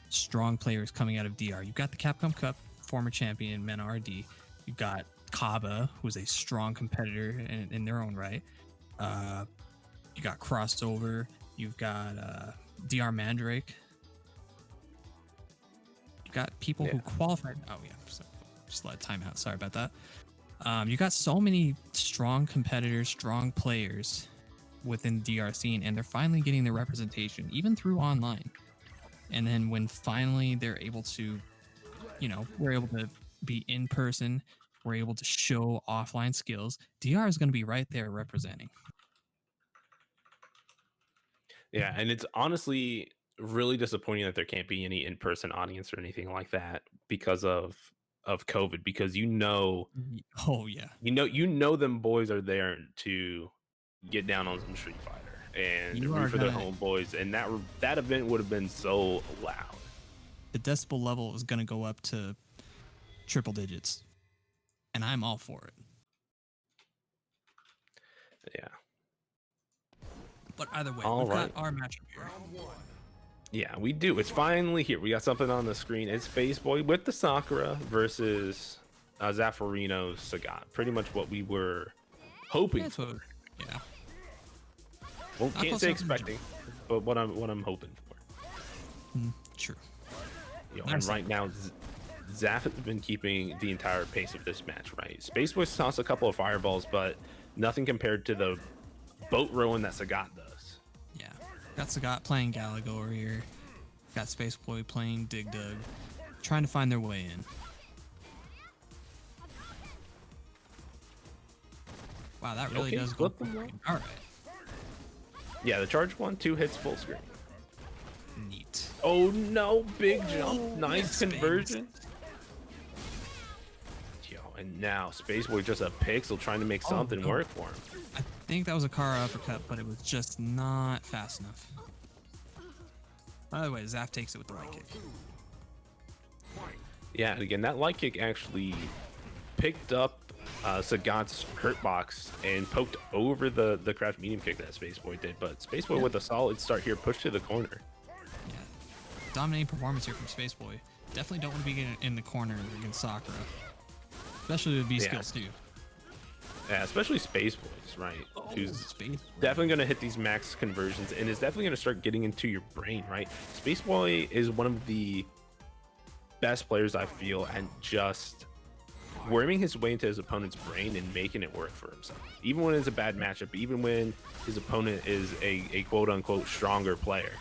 strong players coming out of DR. You got the Capcom Cup former champion Men RD. You got Kaba, who's a strong competitor in their own right. You got Crossover. You've got DR Mandrake. You got people who qualified. Oh yeah, just let time out. Sorry about that. You got so many strong competitors, strong players within the DR scene, and they're finally getting the representation, even through online. And then when finally they're able to, we're able to be in person, we're able to show offline skills, DR is going to be right there representing. Yeah, and it's honestly really disappointing that there can't be any in-person audience or anything like that because of COVID, because Oh yeah. Them boys are there to get down on some Street Fighter and root for their homeboys, and that event would have been so loud. The decibel level is going to go up to triple digits, and I'm all for it. Yeah. But either way, we've got our matchup here. Yeah, we do. It's finally here. We got something on the screen. It's Space Boy with the Sakura versus Zaffarino Sagat. Pretty much what we were hoping for. Yeah. Well, can't say expecting, but what I'm hoping for. True. And right now, Zaf has been keeping the entire pace of this match, right? Space Boy tossed a couple of fireballs, but nothing compared to the boat rowing that Sagat does. Yeah. Got Sagat playing Galago over here. Got Space Boy playing Dig Dug. Trying to find their way in. Wow, that really does go. All right. Yeah, the charge 1-2 hits full screen. Neat. Oh no, big jump. Nice conversion. And now Space Boy just a pixel trying to make something work for him. I think that was a Kara uppercut, but it was just not fast enough. By the way, Zaf takes it with the light kick. Yeah, and again, that light kick actually picked up Sagat's hurt box and poked over the craft medium kick that Space Boy did. But Space Boy with a solid start here, pushed to the corner. Yeah, dominating performance here from Space Boy. Definitely don't want to be in the corner against Sakura. Especially with V-skills too. Yeah, especially Space Boys, right? Who's definitely going to hit these max conversions and is definitely going to start getting into your brain, right? Space Boy is one of the best players, I feel, and just worming his way into his opponent's brain and making it work for himself. Even when it's a bad matchup, even when his opponent is a quote-unquote stronger player.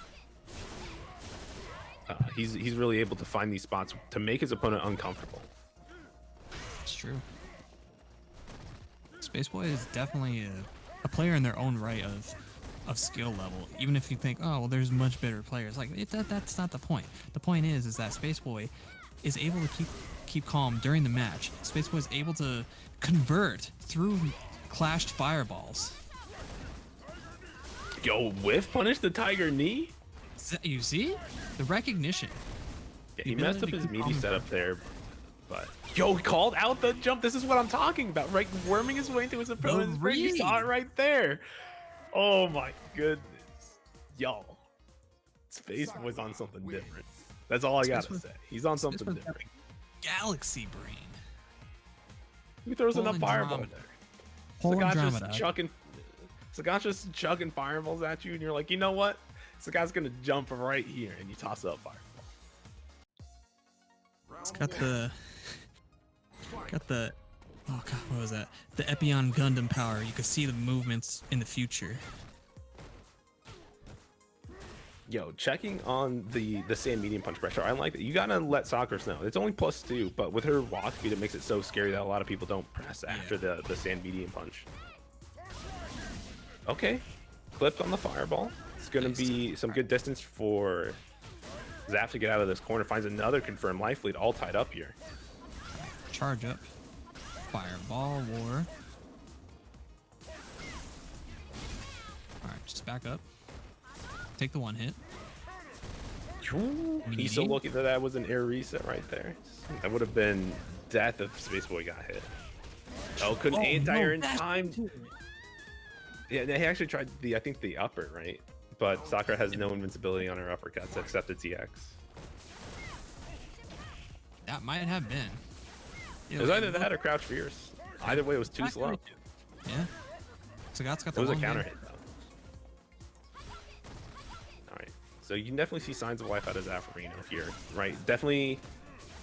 He's really able to find these spots to make his opponent uncomfortable. It's true. Space Boy is definitely a player in their own right of of skill level. Even if you think, oh well, there's much better players. Like that's not the point. The point is that Space Boy is able to keep calm during the match. Space Boy is able to convert through clashed fireballs. Yo, whiff punish the Tiger Knee? You see? The recognition. Yeah, he messed up his meaty setup there, but yo, he called out the jump. This is what I'm talking about, right? Worming his way into his opponent's brain. You saw it right there. Oh my goodness. Yo. Space Boy's on something different. That's all I gotta say. He's on something different. Galaxy brain. He throws enough fireball there. Sagash's chugging fireballs at you, and you're like, you know what? Sagash's gonna jump right here, and you toss up fireball. It's got the oh god, what was that? The Epion Gundam power. You could see the movements in the future. Yo, checking on the sand medium punch pressure. I like that. You gotta let Sakura know. It's only +2, but with her walk speed, it makes it so scary that a lot of people don't press after the sand medium punch. Okay, clipped on the fireball. It's gonna be some good distance for Zap to get out of this corner. Finds another confirmed life lead, all tied up here. Charge up. Fireball war. Alright, just back up. Take the one hit. He's so lucky that that was an air reset right there. That would have been death if Space Boy got hit. Oh, couldn't anti-air in time. Yeah, they actually tried I think the upper, right? But Sakura has no invincibility on her uppercuts except its EX. That might have been. It was either that or Crouch Fierce. Either way, it was too slow. Yeah. Sagat's got It the was a long counter hit. hit, though. Alright, so you can definitely see signs of life out of Zaffarino here, right? Definitely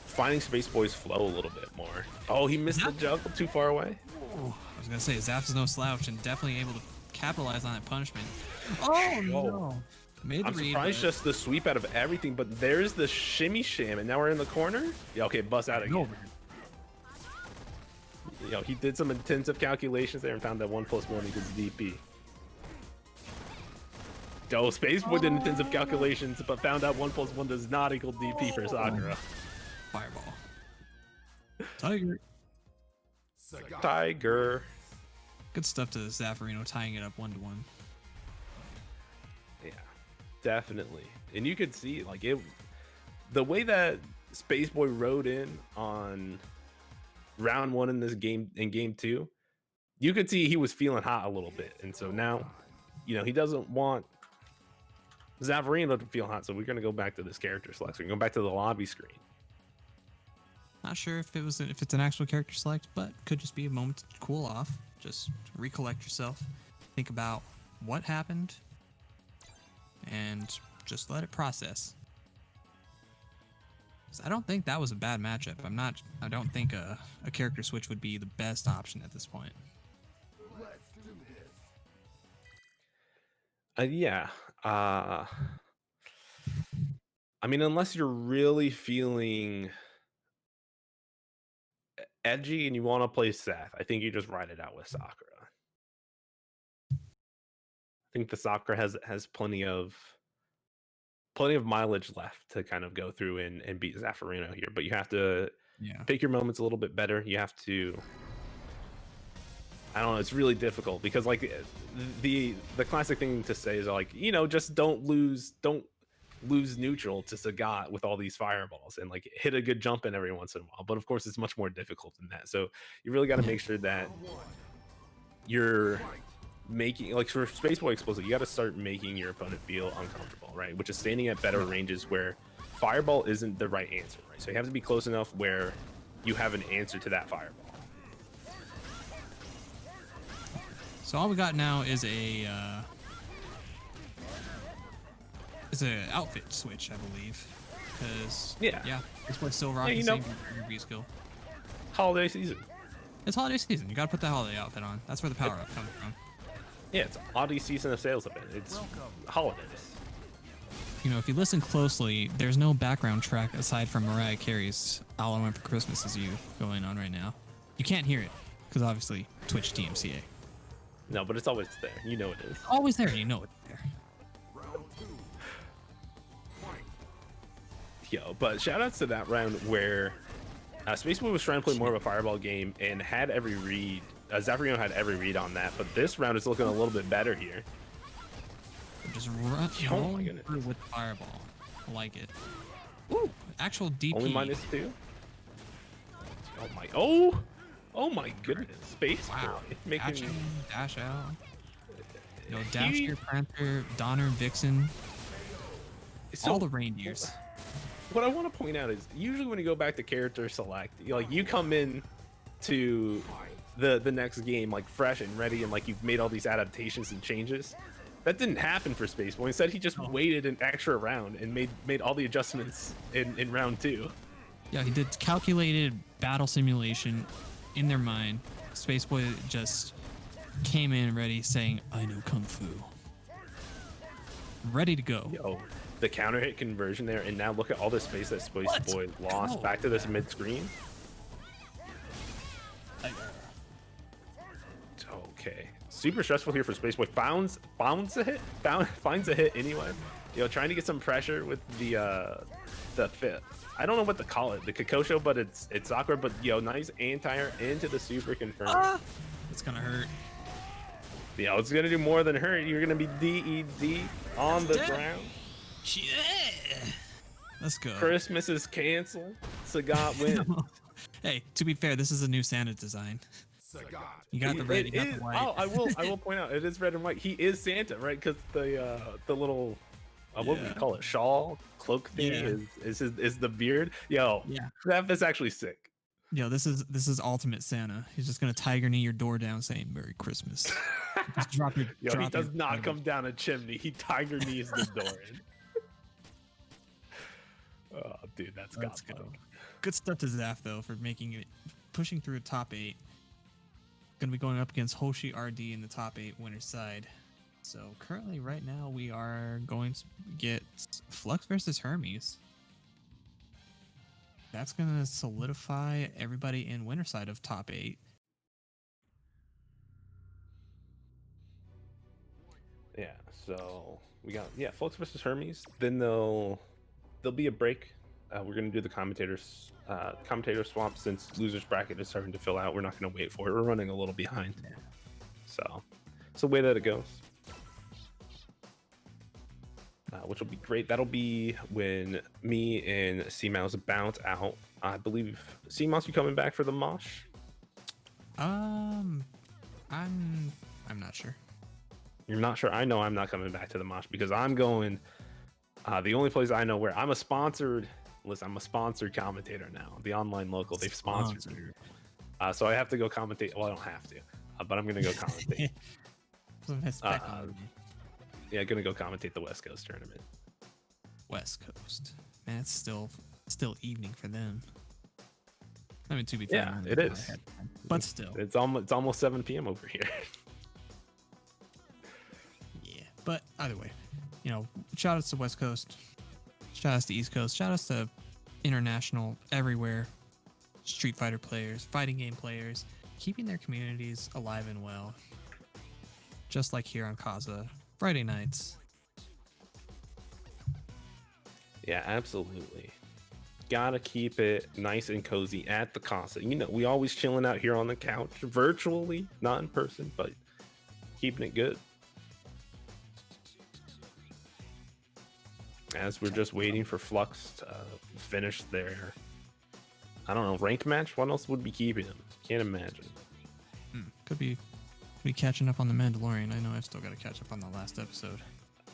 finding Space Boy's flow a little bit more. Oh, he missed the juggle too far away. I was gonna say, Zap's no slouch and definitely able to capitalize on that punishment. Oh no! I'm surprised just the sweep out of everything, but there's the shimmy sham, and now we're in the corner. Yeah, okay, bust out again. Yo, he did some intensive calculations there and found that 1+1 equals DP. Yo, Space Boy did intensive calculations, but found out 1+1 does not equal DP for Sakura. Fireball. Tiger. Tiger. Good stuff to Zaffarino tying it up 1-1. Yeah, definitely. And you could see like the way that Space Boy rode in on round 1 in this game, in game 2, you could see he was feeling hot a little bit. And so now, you know, he doesn't want Zaffarino to feel hot. So we're going to go back to this character select. So we're going back to the lobby screen. Not sure if it's an actual character select, but could just be a moment to cool off. Just recollect yourself, think about what happened, and just let it process. 'Cause I don't think that was a bad matchup. I don't think a character switch would be the best option at this point. Yeah. I mean, unless you're really feeling edgy and you want to play Seth, I think you just ride it out with Sakura. I think the Sakura has plenty of mileage left to kind of go through and beat Zaffarino here, but you have to pick your moments a little bit better. You have to, I don't know, it's really difficult because like the classic thing to say is like, you know, just don't lose neutral to Sagat with all these fireballs and like hit a good jump in every once in a while. But of course it's much more difficult than that. So you really got to make sure that you're making, like for Space Boy Explosive, you got to start making your opponent feel uncomfortable, right? Which is standing at better ranges where fireball isn't the right answer, right? So you have to be close enough where you have an answer to that fireball. So all we got now is a outfit switch, I believe. Because this boy's still rocking the same V skill. Holiday season. It's holiday season. You gotta put that holiday outfit on. That's where the power up comes from. Yeah, it's oddity season of sales event. It's holidays. You know, if you listen closely, there's no background track aside from Mariah Carey's "All I Want for Christmas Is You" going on right now. You can't hear it because obviously Twitch DMCA. No, but it's always there. You know it is. Always there. You know it's there. Round two. Fight. Yo, but shout outs to that round where Space Boy was trying to play more of a fireball game and had every read. Zafriano had every read on that, but this round is looking a little bit better here. Just Oh my rolling goodness. through with fireball. I like it. Ooh, actual DP. Only -2. Oh my! Oh my goodness! Space Wow. Boy making Dash out. Dash He- your Prancer, Donner, Vixen, so all the reindeers. what I want to point out is usually when you go back to character select, you come in to the next game like fresh and ready and like you've made all these adaptations and changes. That didn't happen for Space Boy. Instead, he just waited an extra round and made all the adjustments in round 2. Yeah, he did calculated battle simulation in their mind. Spaceboy just came in ready saying, I know Kung Fu. Ready to go. Yo, the counter hit conversion there, and now look at all the space that Space Let's Boy lost go. back to this mid screen. Okay, super stressful here for Space Boy. Finds a hit anyway. Trying to get some pressure with the fit. I don't know what to call it, the Kakosho, but it's awkward. But nice anti-air into the super confirm. It's gonna hurt. It's gonna do more than hurt. You're gonna be DED on the dead. ground. Yeah. Let's go. Christmas is canceled. Sagat wins. Hey, to be fair, this is a new Santa design. Sagat. You got the red, It you got is- the white. Oh, I will point out it is red and white. He is Santa, right? Because the little what would we call it, shawl cloak thing is the beard. Yeah. That's actually sick. This is ultimate Santa. He's just gonna tiger knee your door down saying Merry Christmas. Just drop your. He drop does your- not come down a chimney. He tiger knees the door in. Oh, dude, that's Let's got go. Good stuff to Zaf though for making it, pushing through top 8. Gonna be going up against Hoshi RD in the top 8 winner's side. So currently, right now, we are going to get Flux versus Hermes. That's gonna solidify everybody in winner side of top 8. Yeah, so we got Flux versus Hermes. Then there'll be a break. We're gonna do the commentator swap since losers bracket is starting to fill out. We're not gonna wait for it. We're running a little behind. So it's the way that it goes. Which will be great. That'll be when me and C-Mouse bounce out. I believe C-Mouse, you coming back for the Mosh? I'm not sure. You're not sure? I know I'm not coming back to the Mosh because I'm going. The only place I know where I'm a sponsored commentator now. The online local, they've sponsored me. So I have to go commentate. Well, I don't have to, but I'm going to go commentate. Yeah, going to go commentate the West Coast tournament. West Coast. Man, it's still evening for them. I mean, to be fair, Yeah, it is. But still. It's almost 7 p.m. over here. Yeah. But either way, shout outs to West Coast. Shout outs to East Coast. Shout outs to international everywhere. Street Fighter players, fighting game players, keeping their communities alive and well. Just like here on Casa, Friday nights. Yeah, absolutely. Gotta keep it nice and cozy at the Casa. We always chilling out here on the couch, virtually, not in person, but keeping it good. As we're just waiting for Flux to finish their, I don't know, ranked match. What else would be keeping them? Can't imagine. Could be catching up on the Mandalorian. I know I've still got to catch up on the last episode.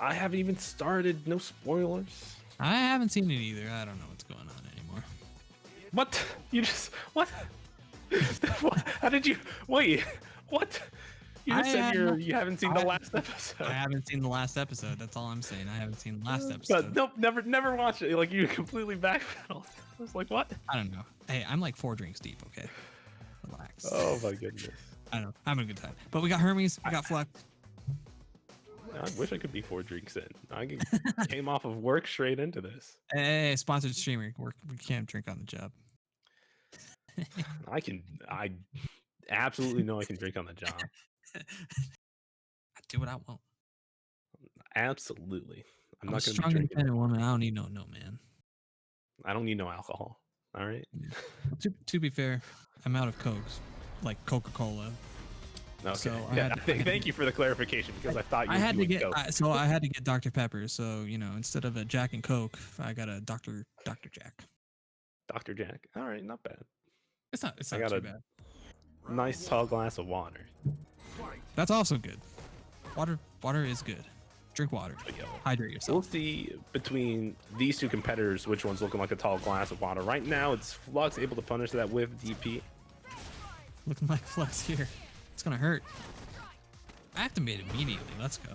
I haven't even started. No spoilers. I haven't seen it either. I don't know what's going on anymore. What? You just what? How did you wait? What? You just said you haven't seen the last episode. I haven't seen the last episode. That's all I'm saying. I haven't seen the last episode. But nope, never watched it. Like you completely backpedaled. I was like, what? I don't know. Hey, I'm like 4 drinks deep. Okay, relax. Oh my goodness. I don't know. I'm having a good time. But we got Hermes. We got Flux. I wish I could be 4 drinks in. Came off of work straight into this. Hey, sponsored streamer. We can't drink on the job. I absolutely know I can drink on the job. do what I want. Absolutely. I'm I'm a not going to be strong, drinking. independent woman. I don't need no man. I don't need no alcohol. All right. Yeah. To be fair, I'm out of Cokes, like Coca-Cola. Okay. So Yeah. Thank you for the clarification because I thought you I were had to doing get Coke. so I had to get Dr. Pepper. So instead of a Jack and Coke, I got a Dr. Jack. Dr. Jack. All right, not bad. It's not I got too a bad. nice tall glass of water. That's also good. Water is good. Drink water. Yo, Hydrate we'll yourself. see between these two competitors which one's looking like a tall glass of water. Right now, it's Flux able to punish that with DP. Looking like Flex here. It's gonna hurt. Activate immediately. Let's go.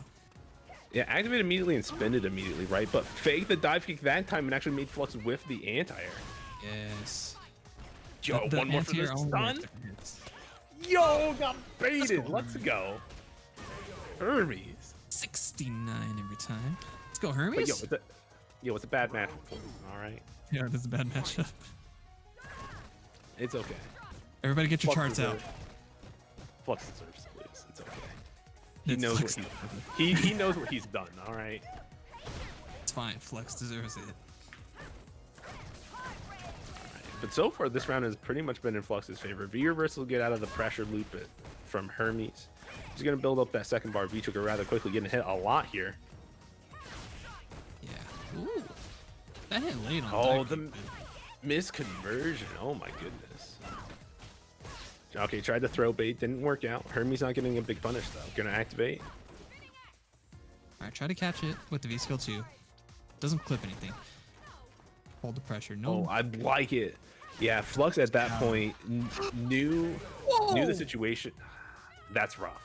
Yeah, activate immediately and spend it immediately, right? But fake the dive kick that time and actually made Flux whiff the anti-air. Yes. Yo, one more for the anti-air only stun. works if it hits. Yo, got baited. go, Let's go. Hermes. 69 every time. Let's go, But Hermes. it's a bad match. All right. Yeah, this is a bad matchup. It's okay. Everybody get your Flux charts out. Flux deserves to lose. It's okay. He It's knows Flex. what he knows what he's done. All right. It's fine. Flex deserves it. But so far, this round has pretty much been in Flux's favor. V-Reverse will get out of the pressure loop from Hermes. He's going to build up that second bar V-Trigger rather quickly, getting hit a lot here. Yeah. Ooh. That hit late on. Oh, dive the kick, misconversion. Oh, my goodness. Okay, tried to throw bait. Didn't work out. Hermes not getting a big punish, though. Going to activate. All right, try to catch it with the V skill 2. Doesn't clip anything. Hold the pressure. No. Oh, I like it. Yeah, Flux at that point knew the situation. That's rough.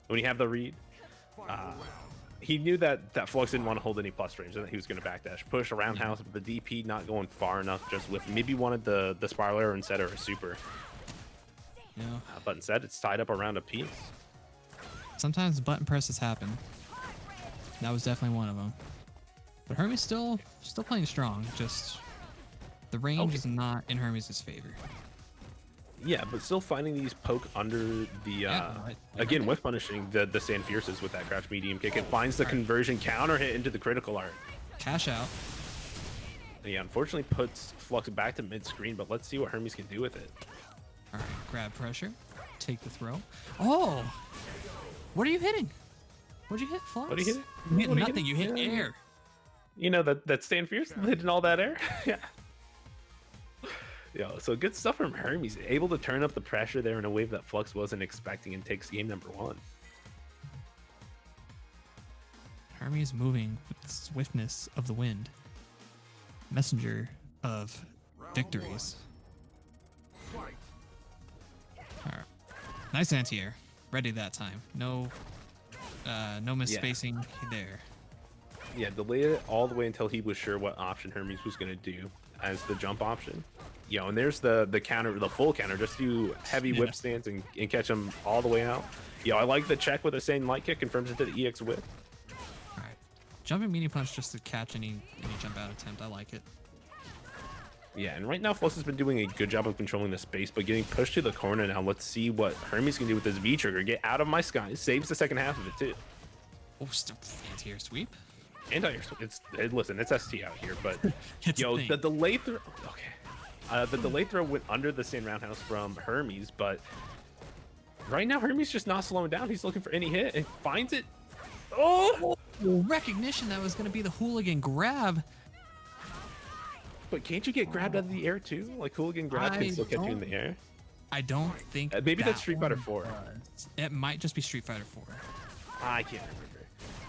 When you have the read, he knew that Flux didn't want to hold any plus frames and that he was going to backdash, push a roundhouse, but the DP not going far enough. Just with maybe wanted the spiral arrow instead or a super. Yeah. But instead, it's tied up around a piece. Sometimes button presses happen. That was definitely one of them. But Hermes still playing strong. Just the range is not in Hermes' favor. Yeah, but still finding these poke under the again with punishing the Sand Fierces with that crouch medium kick. It finds the conversion counter hit into the critical art. Cash out. And yeah, unfortunately puts Flux back to mid screen, but let's see what Hermes can do with it. All right, grab pressure. Take the throw. Oh! What are you hitting? What'd you hit, Flux? What are you hitting? You hit What are you nothing. You hit hitting? air. You know that Sand Fierce hitting all that air? Yeah. Yeah, so good stuff from Hermes. Able to turn up the pressure there in a wave that Flux wasn't expecting and takes game number 1. Hermes moving with the swiftness of the wind. Messenger of victories. All right. Nice anti-air. Ready that time. No misspacing there. Yeah, delayed it all the way until he was sure what option Hermes was going to do as the jump option. You know, and there's the counter, the full counter. Just do heavy whip stance and catch him all the way out. Yeah, I like the check with a same light kick, confirms it to the EX whip. All right. Jumping meaty punch just to catch any jump out attempt. I like it. Yeah, and right now Flux has been doing a good job of controlling the space, but getting pushed to the corner now. Let's see what Hermes can do with his V-Trigger. Get out of my sky. Saves the second half of it, too. Oh, still anti-air sweep. Listen, it's ST out here, but It's yo, a thing. the delay throw. Okay, the delay throw went under the sand roundhouse from Hermes, but right now Hermes just not slowing down. He's looking for any hit and finds it. Oh, Recognition that was going to be the hooligan grab. but can't you get grabbed out of the air too? Like hooligan grab can still catch you in the air. I don't think. Maybe that's Street Fighter one 4. does. It might just be Street Fighter 4. I can't remember.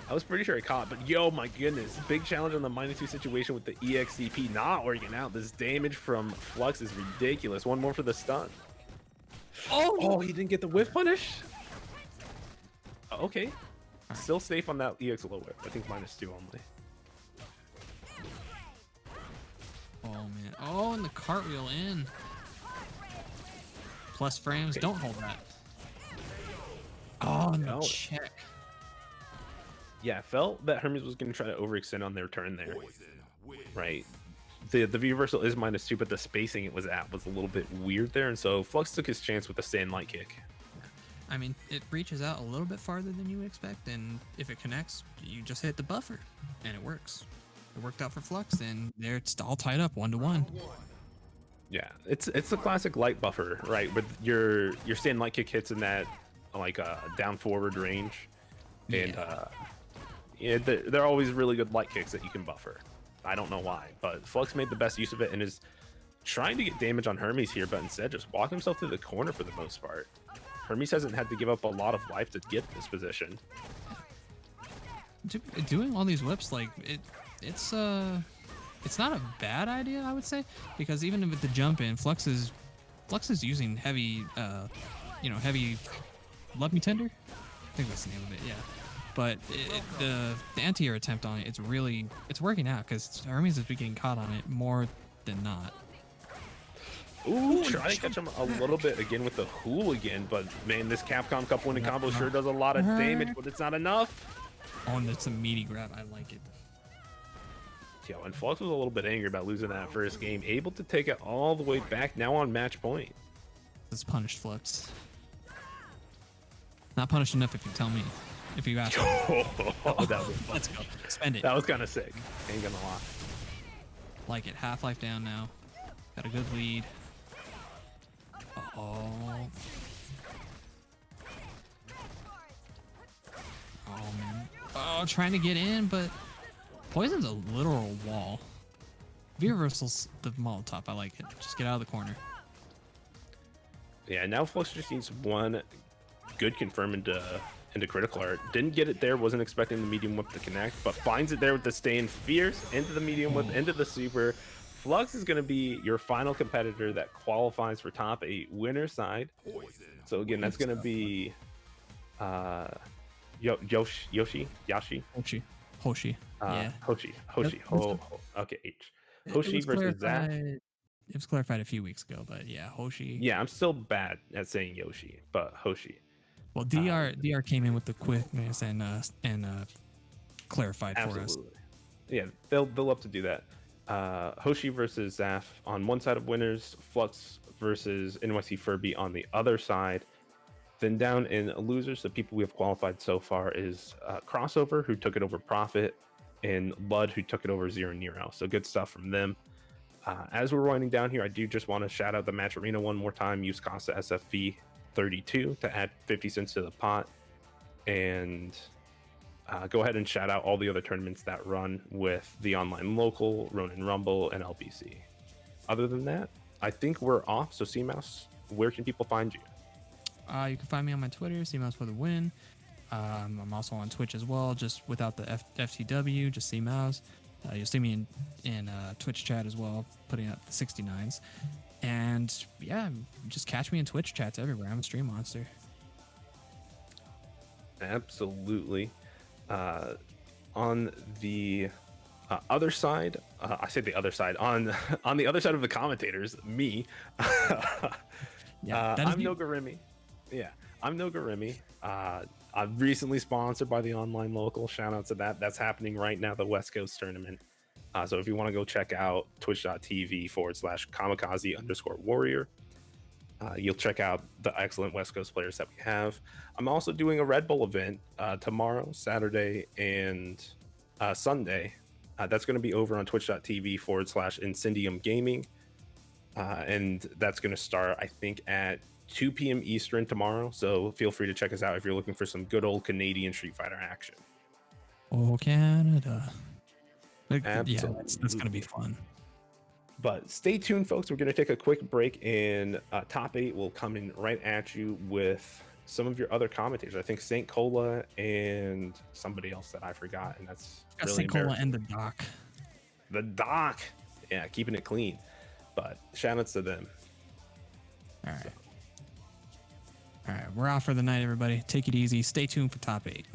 I was pretty sure I caught, but yo, my goodness. Big challenge on the -2 situation with the EXCP not working out. This damage from Flux is ridiculous. One more for the stun. Oh, he didn't get the whiff punish? Okay. Still safe on that EX low whip. I think -2 only. Oh, man. Oh, and the cartwheel in. Plus frames. Okay. Don't hold that. Oh, and the No. check. Yeah, I felt that Hermes was going to try to overextend on their turn there. Right. The V-reversal is -2, but the spacing it was at was a little bit weird there, and so Flux took his chance with the sand light kick. I mean, it reaches out a little bit farther than you would expect, and if it connects, you just hit the buffer, and it works. It worked out for Flux, and there it's all tied up 1-1. Yeah, it's the classic light buffer, right? With your stand light kick hits in that like down forward range, and Yeah. yeah, they're always really good light kicks that you can buffer. I don't know why, but Flux made the best use of it and is trying to get damage on Hermes here, but instead just walk himself through the corner for the most part. Hermes hasn't had to give up a lot of life to get this position. Doing all these whips, like it's not a bad idea, I would say, because even with the jump in, Flux is using heavy, heavy Love Me Tender. I think that's the name of it. Yeah, but the anti-air attempt on it, it's working out because Hermes is getting caught on it more than not. Ooh, try to catch him a little bit again with the hooligan, but man, this Capcom Cup winning combo sure does a lot of damage, but it's not enough. Oh, and it's a meaty grab. I like it. Yeah, and Flux was a little bit angry about losing that first game, able to take it all the way back now on match point. It's punished Flux. Not punished enough if you tell me. If you ask me. Oh, that was fun. Let's go. Spend it. That was kind of sick. Ain't gonna lie. Like it. Half-life down now. Got a good lead. Oh. Oh, man. Oh, trying to get in, but Poison's a literal wall. V reversals the Molotov. I like it. Just get out of the corner. Yeah, now Flux just needs one good confirm into critical art. Didn't get it there, wasn't expecting the medium whip to connect, but finds it there with the stay in fierce, into the medium whip, into the super. Flux is going to be your final competitor that qualifies for top 8 winner side. So again, that's going to be Yoshi. Hoshi. Yeah. Hoshi. Okay, H. It Hoshi was versus Zach. clarified- It was clarified a few weeks ago, but yeah, Hoshi. Yeah, I'm still bad at saying Yoshi, but Hoshi. Well, DR came in with the quickness and clarified for us. Absolutely. Yeah, they'll love to do that. Hoshi versus Zaf on one side of winners, Flux versus NYC Furby on the other side. Then down in losers, the people we have qualified so far is Crossover, who took it over Profit, and Lud, who took it over Zero Nero. So good stuff from them. As we're winding down here, I do just want to shout out the Match Arena one more time. Use Casa SFV 32 to add 50 cents to the pot. And go ahead and shout out all the other tournaments that run with the online local, Ronin Rumble, and LBC. Other than that, I think we're off. So CMouse, where can people find you? You can find me on my Twitter, CMouse for the win. I'm also on Twitch as well, just without the FTW, just CMouse. You'll see me in Twitch chat as well, putting up the 69s. And yeah, just catch me in Twitch chats everywhere. I'm a stream monster. Absolutely. On the other side, I say the other side, on the other side of the commentators, me. Yeah, I'm Nogarimi. Yeah, I'm Nogarimi. I'm recently sponsored by the online local. Shout out to that. That's happening right now, the West Coast tournament. So if you want to go check out twitch.tv/kamikaze_warrior, you'll check out the excellent West Coast players that we have. I'm also doing a Red Bull event tomorrow, Saturday, and Sunday. That's going to be over on twitch.tv/Incendium Gaming. And that's going to start, I think, at 2 p.m. Eastern tomorrow. So feel free to check us out if you're looking for some good old Canadian Street Fighter action. Oh, Canada. Yeah, Absolutely. that's going to be fun. But stay tuned, folks. We're going to take a quick break, and top 8 will come in right at you with some of your other commentators. I think St. Cola and somebody else that I forgot, and that's really St. Cola embarrassing. and the Doc. The Doc. Yeah, keeping it clean. But shout outs to them. All right. All right, we're off for the night, everybody. Take it easy. Stay tuned for top 8.